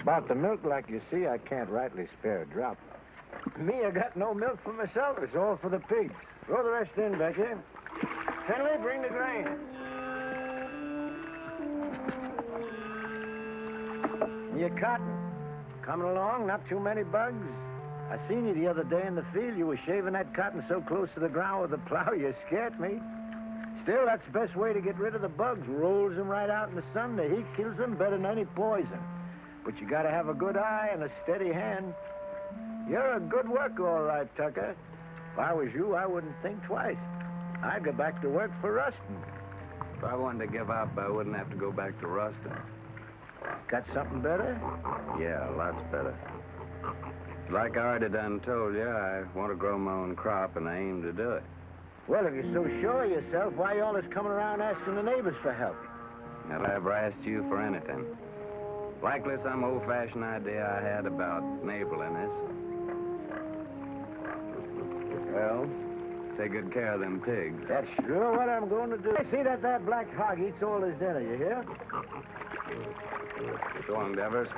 About the milk, like you see, I can't rightly spare a drop. Me, I got no milk for myself. It's all for the pigs. Throw the rest in, Becky. Finley, bring the grain. Your cotton. Coming along, not too many bugs. I seen you the other day in the field. You were shaving that cotton so close to the ground with the plow, you scared me. Still, that's the best way to get rid of the bugs. Rolls them right out in the sun. The heat kills them better than any poison. But you gotta have a good eye and a steady hand. You're a good worker, all right, Tucker. If I was you, I wouldn't think twice. I'd go back to work for Ruston. If I wanted to give up, I wouldn't have to go back to Ruston. Got something better? Yeah, lots better. Like I already done told you, I want to grow my own crop, and I aim to do it. Well, if you're so sure of yourself, why you always coming around asking the neighbors for help? Have I ever asked you for anything? Likely some old-fashioned idea I had about neighborliness. Well, take good care of them pigs. That's sure what I'm going to do. See that black hog eats all his dinner, you hear? So long, Devers.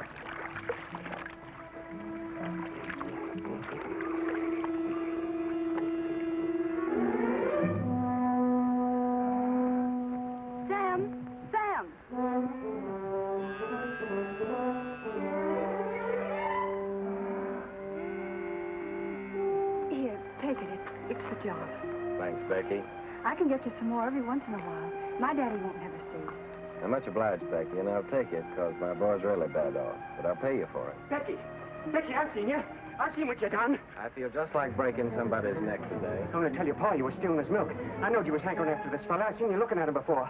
Sam! Here, take it. It's the job. Thanks, Becky. I can get you some more every once in a while. My daddy won't never see. I'm much obliged, Becky, and I'll take it because my boy's really bad off. But I'll pay you for it. Becky, I've seen you. I've seen what you done. I feel just like breaking somebody's neck today. I'm going to tell your pa you were stealing his milk. I knowed you was hankering after this fella. I've seen you looking at him before.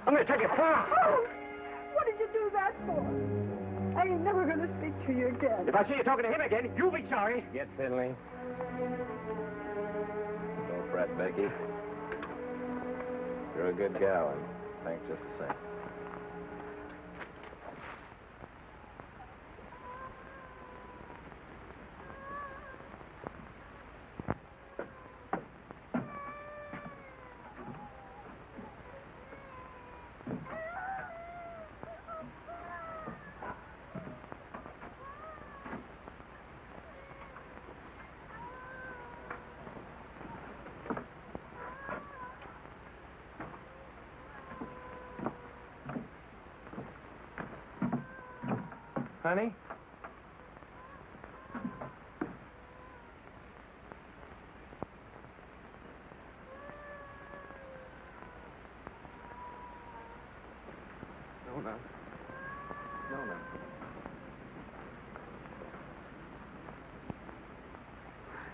I'm going to tell your pa. Oh, what did you do that for? I ain't never going to speak to you again. If I see you talking to him again, you'll be sorry. Get Finley. Don't fret, Becky. You're a good gal, and thanks just the same. Honey? Nona. Nona.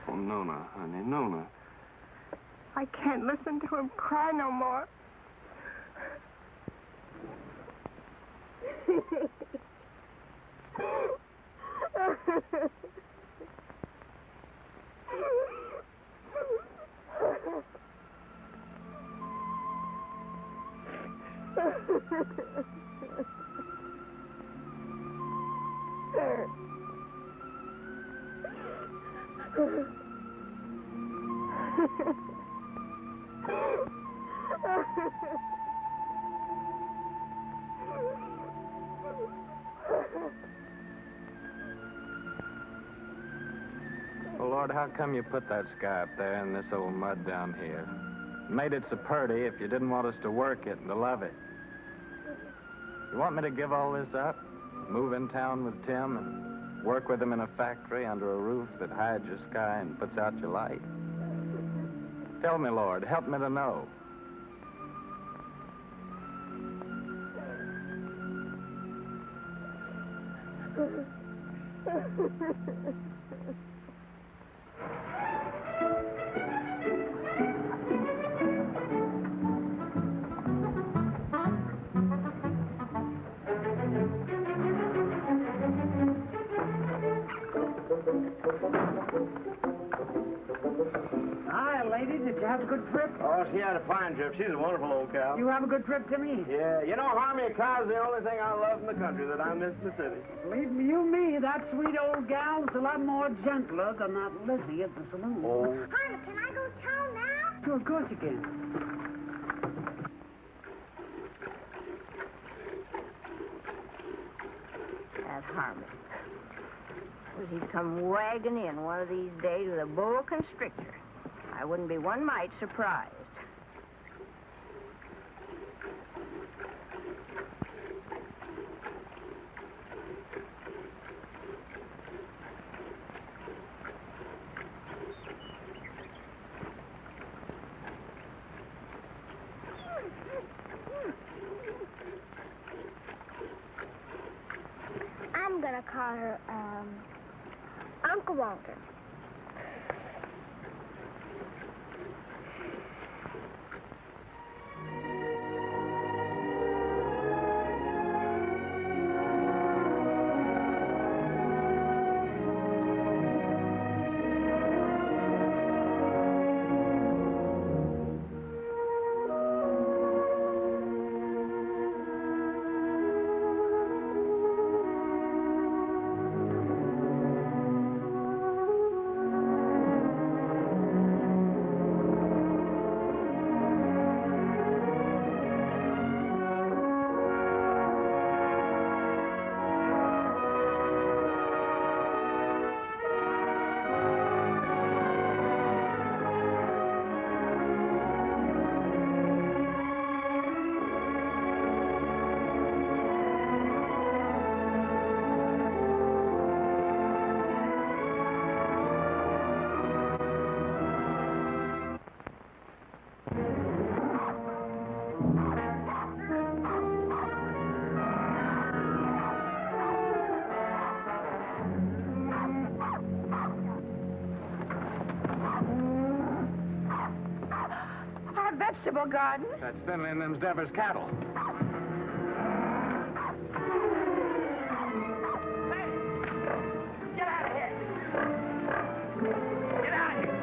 Oh, Nona, honey, Nona. I can't listen to him cry no more. Well, Lord, how come you put that sky up there and this old mud down here? Made it so pretty if you didn't want us to work it and to love it. You want me to give all this up? Move in town with Tim and work with him in a factory under a roof that hides your sky and puts out your light? Tell me, Lord, help me to know. Hi, lady. Did you have a good trip? Oh, she had a fine trip. She's a wonderful old cow. You have a good trip, Timmy? Yeah, you know, Harmy, a cow's the only thing I love in the country that I miss in the city. Believe me, that sweet old gal's a lot more gentler than that Lizzie at the saloon. Oh. Honey, can I go town now? Sure, of course you can. That Harmon. Suppose he'd come wagging in one of these days with a boa constrictor. I wouldn't be one mite surprised. I'm gonna call her, Uncle Walter. Vegetable garden? That's Finley and them's Devers cattle. Get out of here! Get out of here!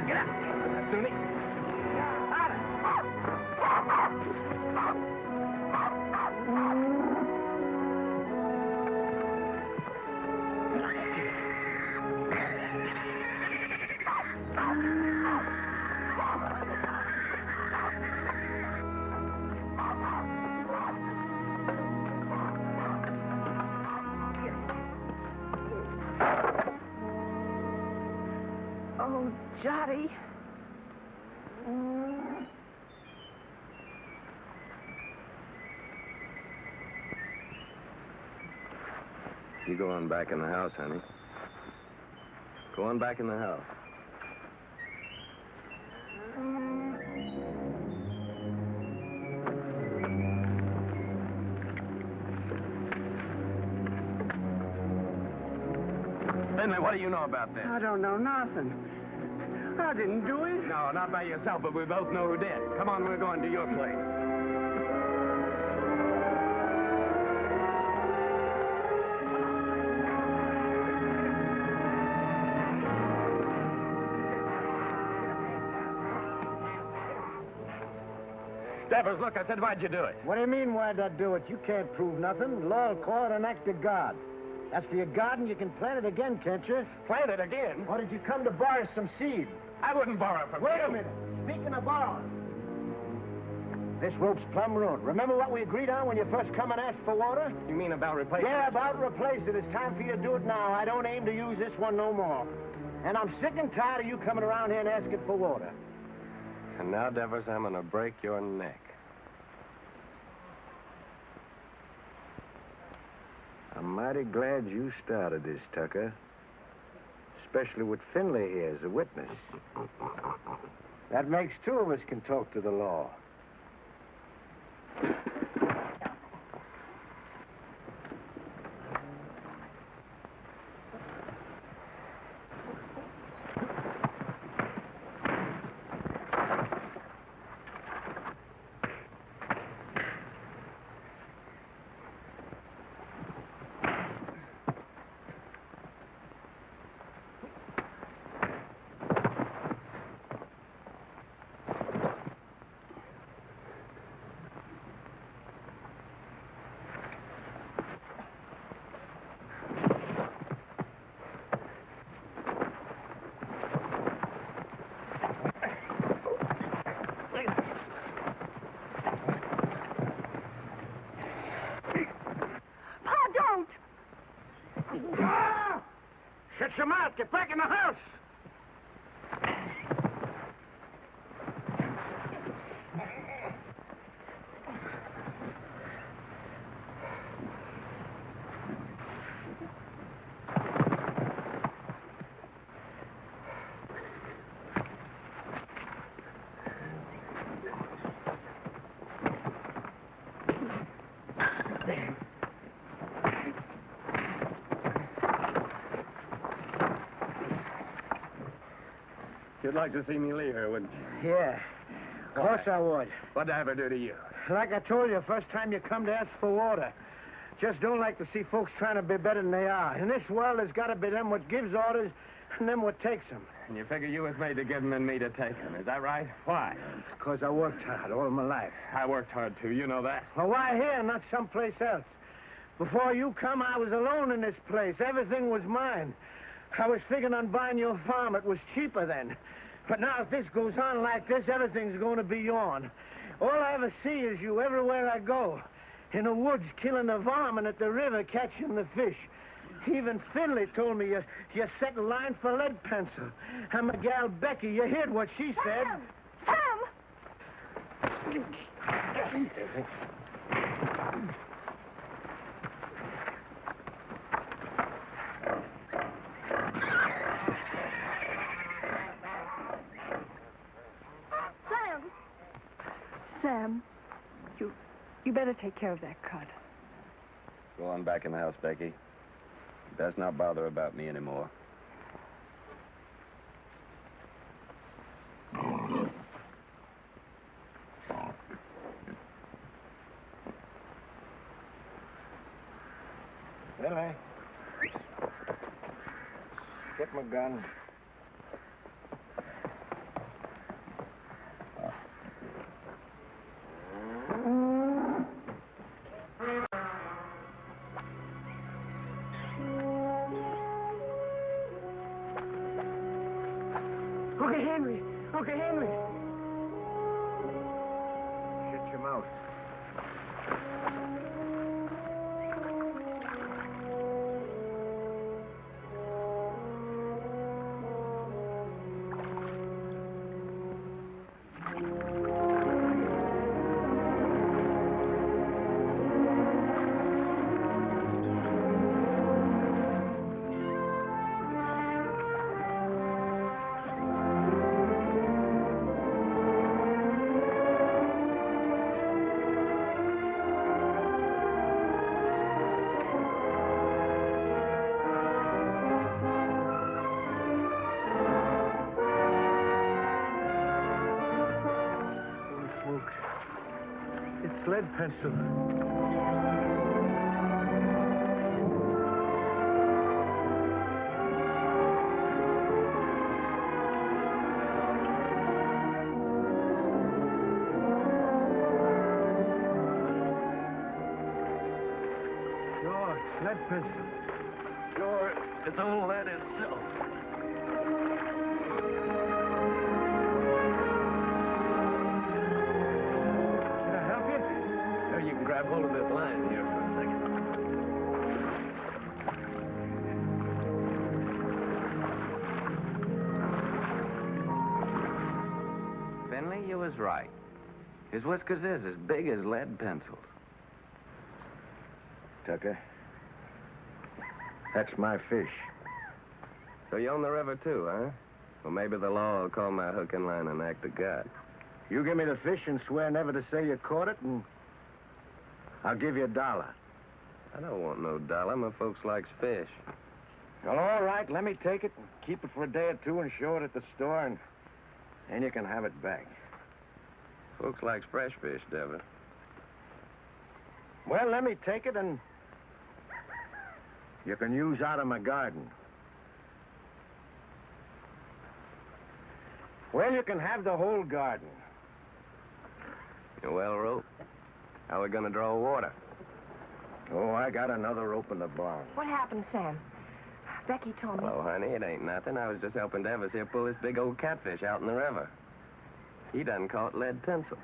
Get up! Sunni. Oh, Jotty. You go on back in the house, honey. Go on back in the house. Finley, what do you know about this? I don't know nothing. I didn't do it. No, not by yourself, but we both know who did. Come on, we're going to your place. Devers, look, I said, why'd you do it? What do you mean, why'd I do it? You can't prove nothing. Law will call it an act of God. That's for your garden. You can plant it again, can't you? Plant it again? Or did you come to borrow some seed? I wouldn't borrow from you. Wait a minute. Speaking of borrowing, this rope's plumb ruined. Remember what we agreed on when you first come and asked for water? You mean about replacing Yeah, about replace it. It's time for you to do it now. I don't aim to use this one no more. And I'm sick and tired of you coming around here and asking for water. And now, Devers, I'm going to break your neck. I'm mighty glad you started this, Tucker. especially with Finley here as a witness. That makes two of us can talk to the law. Shut your mouth. Get back in the house. You'd like to see me leave her, wouldn't you? Yeah, of course I would. What'd I ever do to you? Like I told you, first time you come to ask for water. Just don't like to see folks trying to be better than they are. In this world, there's got to be them what gives orders and them what takes them. And you figure you was made to give them and me to take them. Is that right? Why? Because I worked hard all my life. I worked hard, too. You know that. Well, why here, not someplace else? Before you come, I was alone in this place. Everything was mine. I was figuring on buying your farm. It was cheaper then. But now if this goes on like this, everything's going to be yourn. All I ever see is you everywhere I go. In the woods, killing the varmint, at the river, catching the fish. Even Finley told me you set in line for lead pencil. And my gal Becky, you heard what she said. Sam! Sam, you better take care of that cut. Go on back in the house, Becky. Best not bother about me anymore. Finley. Get my gun. Uncle Henry. Shut your mouth. Lead pencil. Sure, it's lead pencil. Sure, it's all that itself. You can grab hold of this line here for a second. Finley, you was right. His whiskers is as big as lead pencils. Tucker, that's my fish. So you own the river, too, huh? Well, maybe the law will call my hook and line an act of God. You give me the fish and swear never to say you caught it, and I'll give you $1. I don't want no dollar. My folks likes fish. Well, all right, let me take it and keep it for a day or two and show it at the store, and then you can have it back. Folks likes fresh fish, Deborah. Well, let me take it, and you can use out of my garden. Well, you can have the whole garden. You're well roped. How are we going to draw water? Oh, I got another rope in the barn. What happened, Sam? Becky told me. Hello, honey. It ain't nothing. I was just helping Devers here pull this big old catfish out in the river. He done caught lead pencil.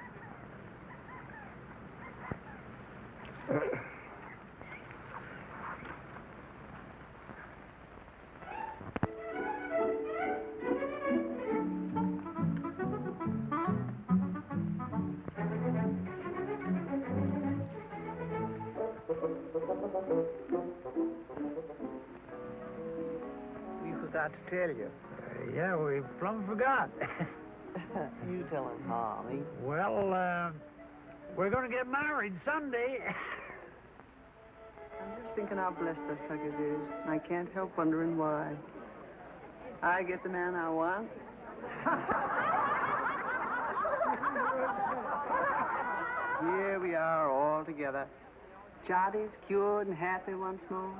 We forgot to tell you. Yeah, we plumb forgot. You tell him, Harley. Well, we're going to get married Sunday. I'm just thinking how blessed us Tuckers is. I can't help wondering why. I get the man I want. Here we are all together. Jottie's cured and happy once more.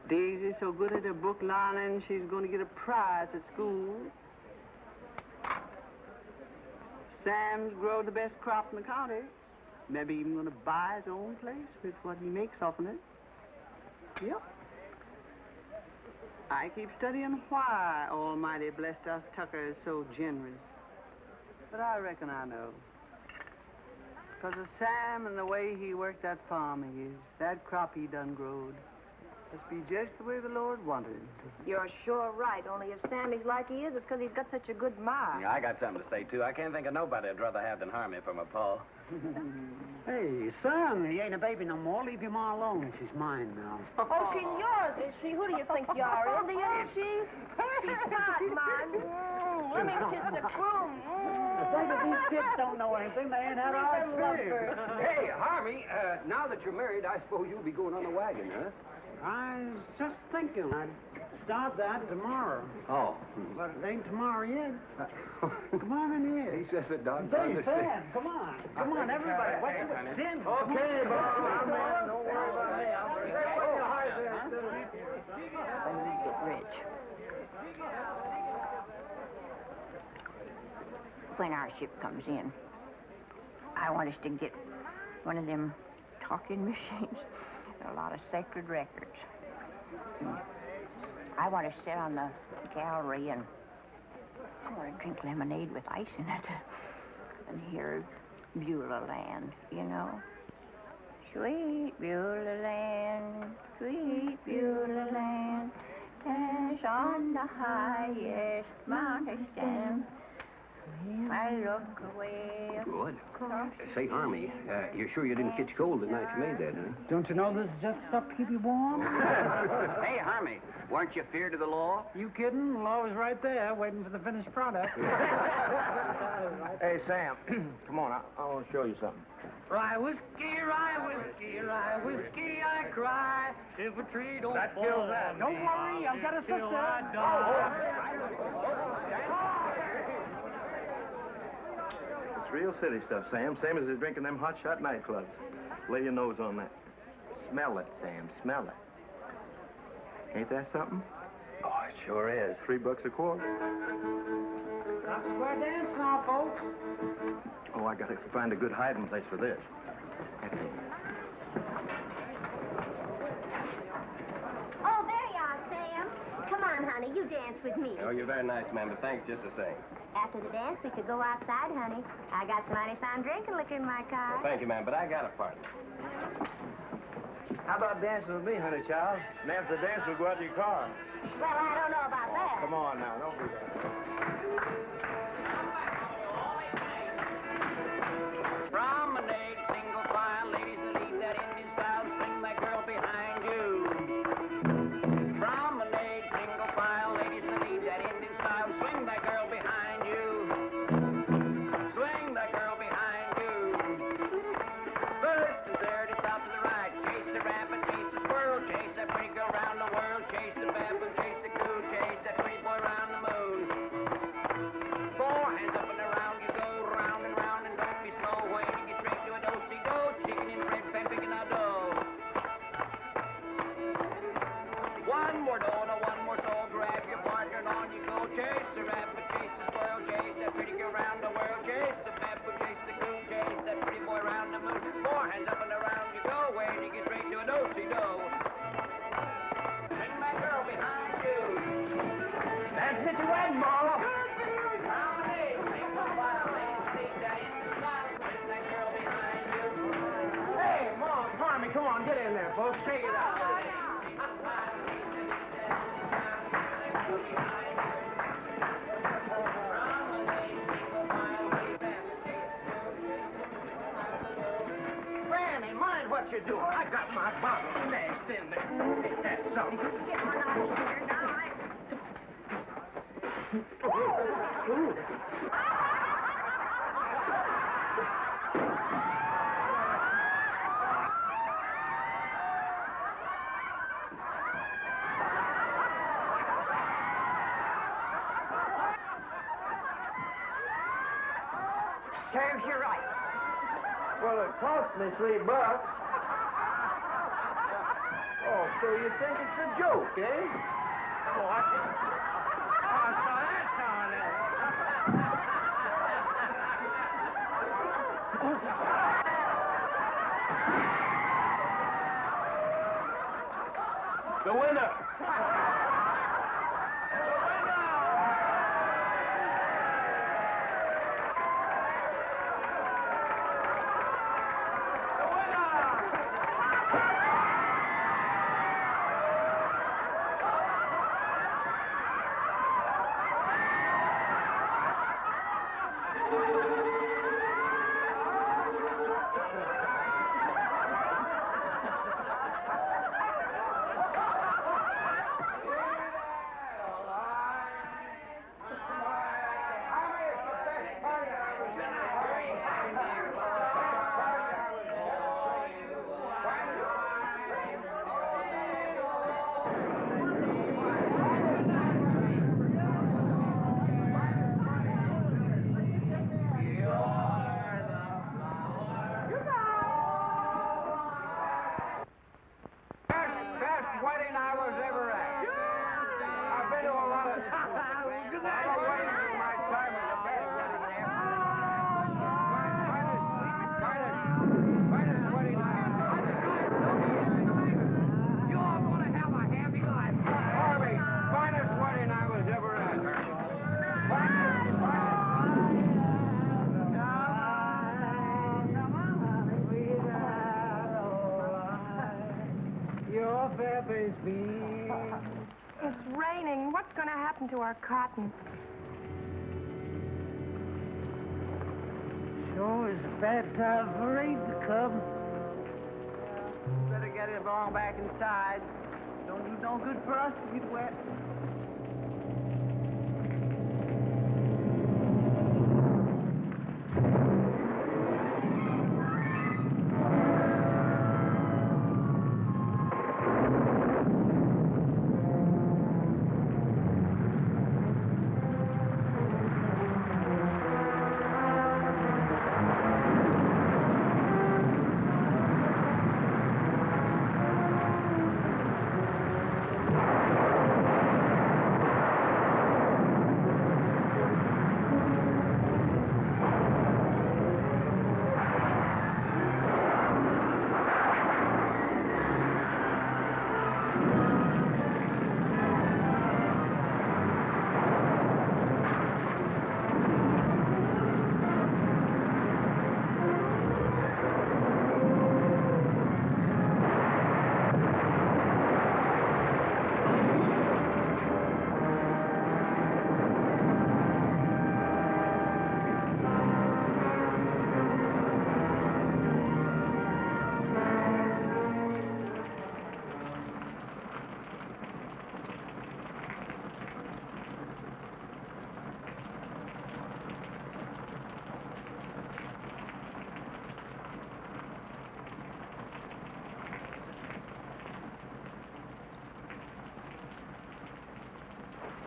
Daisy's so good at her book learning, she's going to get a prize at school. Sam's grown the best crop in the county. Maybe even going to buy his own place with what he makes off of it. Yep. I keep studying why Almighty blessed us Tuckers so generous. But I reckon I know. Because of Sam and the way he worked that farm of his, that crop he done growed. Must be just the way the Lord wanted him. You're sure right. Only if Sammy's like he is, it's because he's got such a good mind. Yeah, I got something to say, too. I can't think of nobody I'd rather have than Harmony for my pa. Hey, son, he ain't a baby no more. Leave your ma alone. She's mine now. Oh, she's yours, is she? Who do you think you are, Indian, is she? She's not mine. Let me kiss the groom. Baby, these kids don't know anything. They ain't had our experience. Hey, Harvey, now that you're married, I suppose you'll be going on the wagon, huh? I was just thinking I'd start that tomorrow. Oh. But it ain't tomorrow yet. Come on in here. He says it done. Hey, Sam, come on. Come on, everybody. What's it? Tim. Okay, Bob. I'm in. Don't worry about me. Rich. When our ship comes in, I want us to get one of them talking machines. A lot of sacred records. I want to sit on the gallery and I want to drink lemonade with ice in it and hear Beulah Land, you know. Sweet Beulah Land, sweet Beulah Land, as on the highest mountain stand. I look away. Good. Say, Harmony, you're sure you didn't catch cold the night you made that, huh? Don't you know this is just stuff to keep you warm? Hey, Harmony, weren't you feared of the law? You kidding? The law is right there, waiting for the finished product. Hey, Sam, come on. I want to show you something. Rye whiskey, I cry. If a tree don't That kills that. Don't worry, I've got a sister. It's real city stuff, Sam. Same as they're drinking them hot shot nightclubs. Lay your nose on that. Smell it, Sam. Smell it. Ain't that something? Oh, it sure is. $3 a quart. Not square dance now, folks. Oh, I gotta find a good hiding place for this. Oh, there you are, Sam. Come on, honey, you dance with me. Oh, you're very nice, ma'am, but thanks just the same. After the dance, we could go outside, honey. I got some mighty fine drinking liquor in my car. Well, thank you, ma'am, but I got a partner. How about dancing with me, honey child? And after the dance, we'll go out to your car. Well, I don't know about that. Come on now, don't do that. Promenade, single file, ladies that lead that Indian style, swing that girl behind you. Promenade, single file, ladies on a one more soul. Grab your partner and on you go. Chase the rabbit, chase the squirrel, chase that pretty girl round the world. Chase the pepper, chase the coon, chase that pretty boy round the moon. Four hands up and around you go. Where do you get straight to a do-si-do? Bring that girl behind you. That's it, you went, Mama. Promenade, take the fire, see that in the sky. Bring that girl behind you. Hey, Mom, Harmony, come on, get in there, folks. Shake it out. Granny, mind what you're doing. I got my bottle stashed in there. Ain't that something? Get on out of here now. Serves you right. Well, it cost me $3. Oh, so you think it's a joke, eh? What? Oh, so that's how it is. The winner! Best wedding I was ever at. I've been to a lot of weddings in my time as a best wedding there. Finest wedding I ever. You all gonna have a happy life. Harvey, finest wedding I was ever at. Your feathers be. It's raining. What's going to happen to our cotton? Sure is a bad time for rain to come. Better get it along back inside. Don't do no good for us to get wet.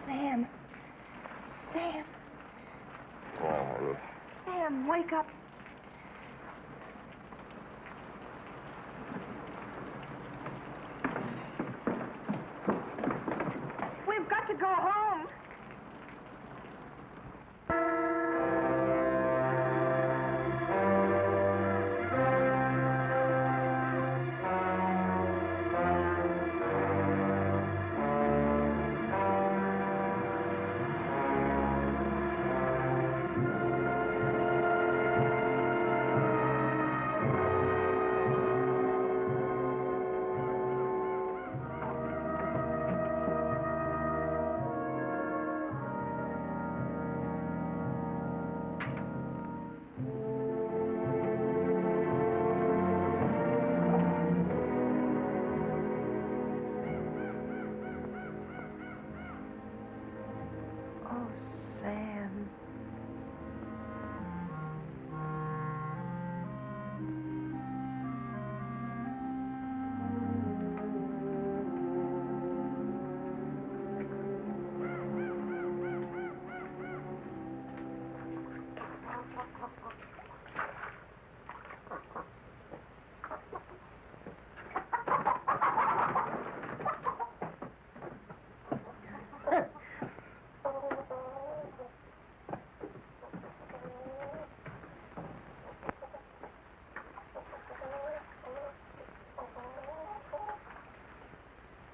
Sam. Sam. Oh, Sam, wake up. go home.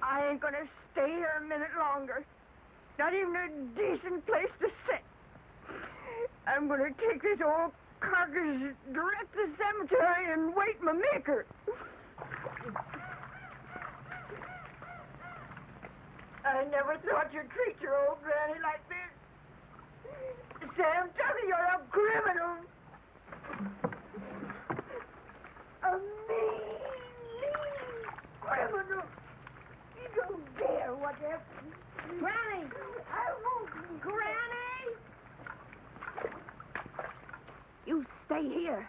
I ain't gonna stay here a minute longer. Not even a decent place to sit. I'm gonna take this old carcass direct to the cemetery and wait my maker. I never thought you'd treat your old granny like this. Sam Tucker, you're a criminal. A mean criminal. You don't dare what you... Granny! I won't... Granny! You stay here.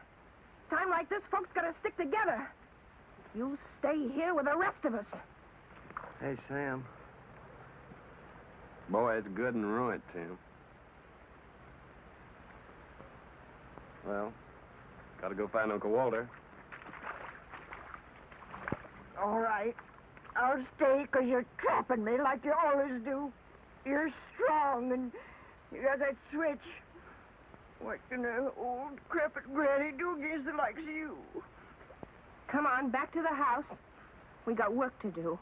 Time like this, folks gotta stick together. You stay here with the rest of us. Hey, Sam. Boy, it's good and right, Tim. Well, gotta go find Uncle Walter. All right. I'll stay because you're trapping me like you always do. You're strong and you got that switch. What can an old crepit granny do against the likes of you? Come on, back to the house. We got work to do.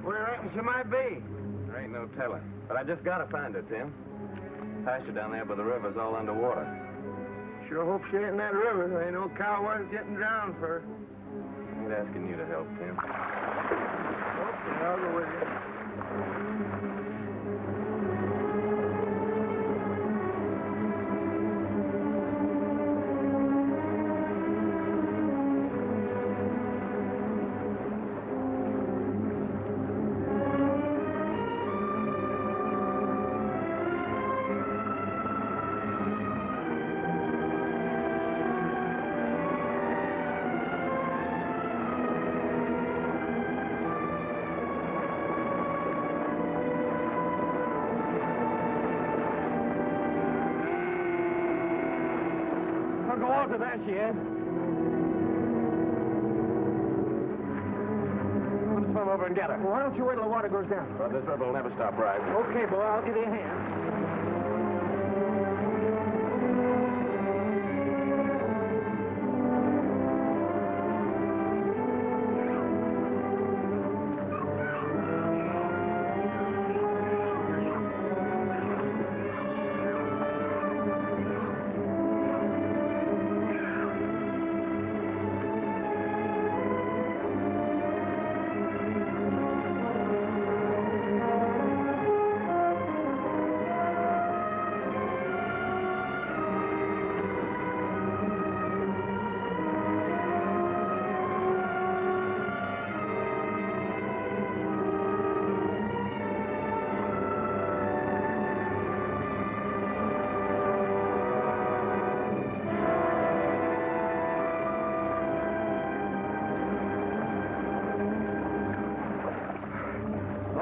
Where reckon she might be? There ain't no telling. But I just gotta find her, Tim. Pasture down there by the river's all underwater. Sure hope she ain't in that river. There ain't no cow worth getting drowned for. I ain't asking you to help, Tim. Okay, I'll go with you. Uncle Walter, there she is. Let's swim over and get her. Why don't you wait till the water goes down? Well, this river will never stop rising. Okay, boy, I'll give you a hand.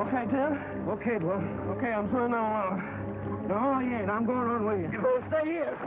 Okay, Tim? Okay, boy. Okay, I'm slowing down along. No, you ain't. I'm going on with you. You will stay here.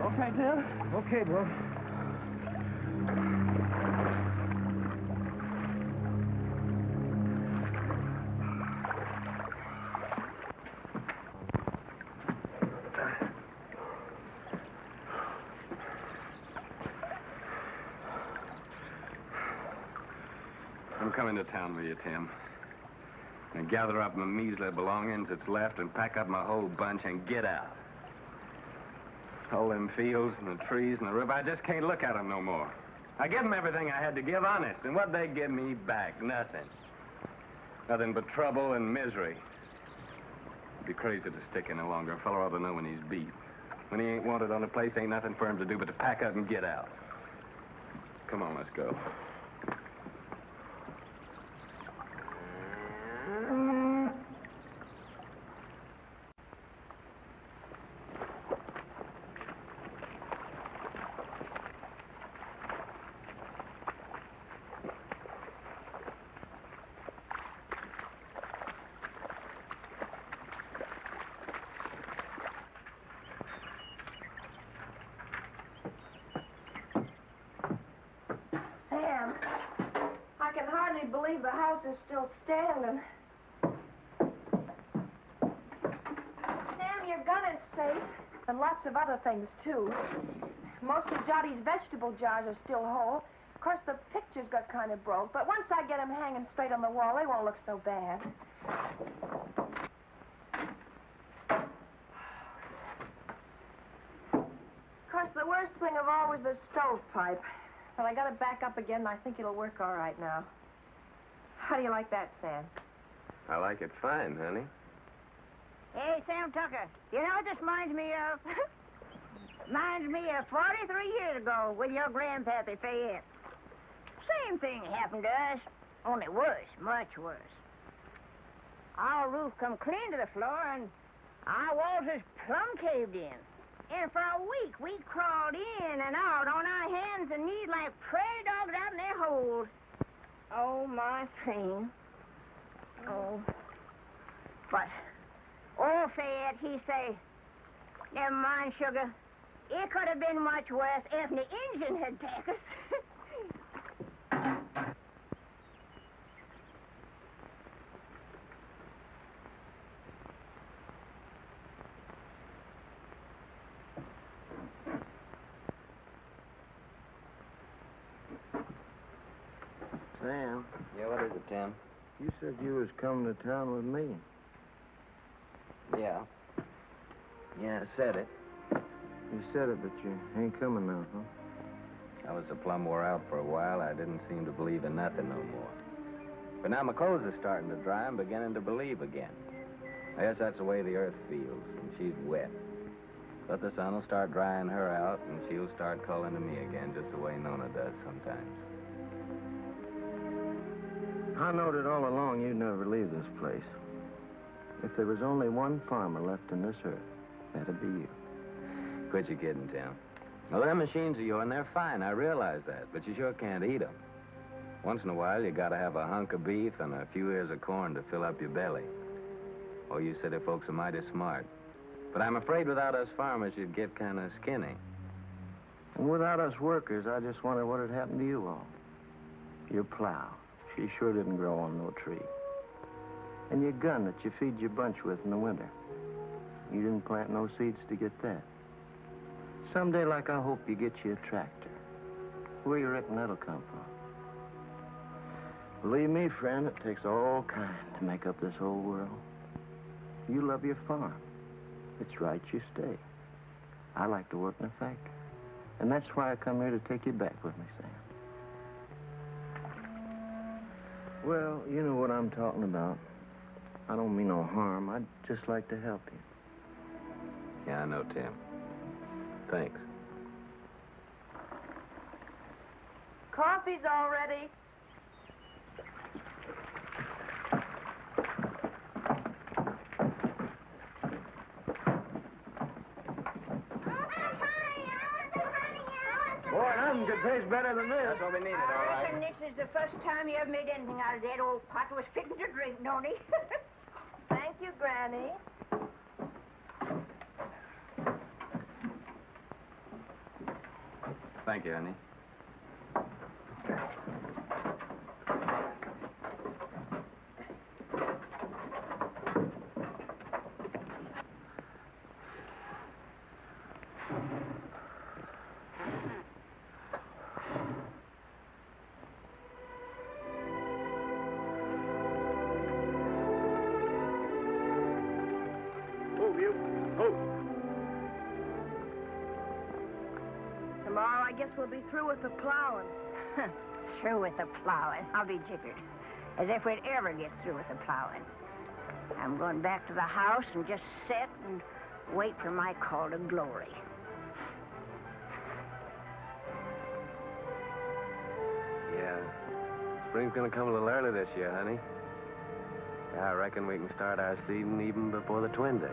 Okay, Tim? Okay, boy. I'm coming to town with you, Tim. And gather up my measly belongings that's left and pack up my whole bunch and get out. All them fields and the trees and the river, I just can't look at them no more. I give them everything I had to give, honest, and what they give me back? Nothing. Nothing but trouble and misery. It'd be crazy to stick any longer. A fellow ought to know when he's beat. When he ain't wanted on a place, ain't nothing for him to do but to pack up and get out. Come on, let's go. Sam, I can hardly believe the house is still standing. Sam, your gun is safe. And lots of other things, too. Most of Johnny's vegetable jars are still whole. Of course, the pictures got kind of broke, but once I get them hanging straight on the wall, they won't look so bad. Of course, the worst thing of all was the stovepipe. But I got it back up again, and I think it'll work all right now. How do you like that, Sam? I like it fine, honey. Hey, Sam Tucker, you know what this reminds me of? Reminds me of 43 years ago with your grandpappy Fayette. Same thing happened to us, only worse, much worse. Our roof come clean to the floor, and our walls is plumb caved in. And for a week, we crawled in and out on our hands and knees like prairie dogs out in their holes. Oh, my thing. Oh. But old Fayette, he say, never mind, sugar. It could have been much worse if the engine had taken us. Sam. Yeah, what is it, Tim? You said you was coming to town with me. Yeah. Yeah, I said it. You said it, but you ain't coming now, huh? I was so plumb wore out for a while, I didn't seem to believe in nothing no more. But now my clothes are starting to dry, I'm beginning to believe again. I guess that's the way the earth feels, and she's wet. But the sun will start drying her out, and she'll start calling to me again, just the way Nona does sometimes. I knowed it all along you'd never leave this place. If there was only one farmer left in this earth, that'd be you. Quit your kidding, Tim. Well, them machines of yours, they're fine, I realize that, but you sure can't eat them. Once in a while, you gotta have a hunk of beef and a few ears of corn to fill up your belly. Oh, you city folks are mighty smart. But I'm afraid without us farmers, you'd get kind of skinny. And without us workers, I just wonder what had happened to you all. Your plow. She sure didn't grow on no tree. And your gun that you feed your bunch with in the winter. You didn't plant no seeds to get that. Someday, like I hope, you get you a tractor. Where you reckon that'll come from? Believe me, friend, it takes all kind to make up this whole world. You love your farm. It's right you stay. I like to work in a factory. And that's why I come here to take you back with me, Sam. Well, you know what I'm talking about. I don't mean no harm. I'd just like to help you. Yeah, I know, Tim. Thanks. Coffee's all ready. Boy, nothing could taste better than this. That's what we needed, all I right. reckon this is the first time you ever made anything out of that old pot was fitting to drink, don't he? Thank you, Granny. Thank you, honey. Tomorrow, I guess we'll be through with the plowing. Through with the plowing. I'll be jiggered. As if we'd ever get through with the plowing. I'm going back to the house and just sit and wait for my call to glory. Yeah. Spring's gonna come a little early this year, honey. Yeah, I reckon we can start our seeding even before the twin days.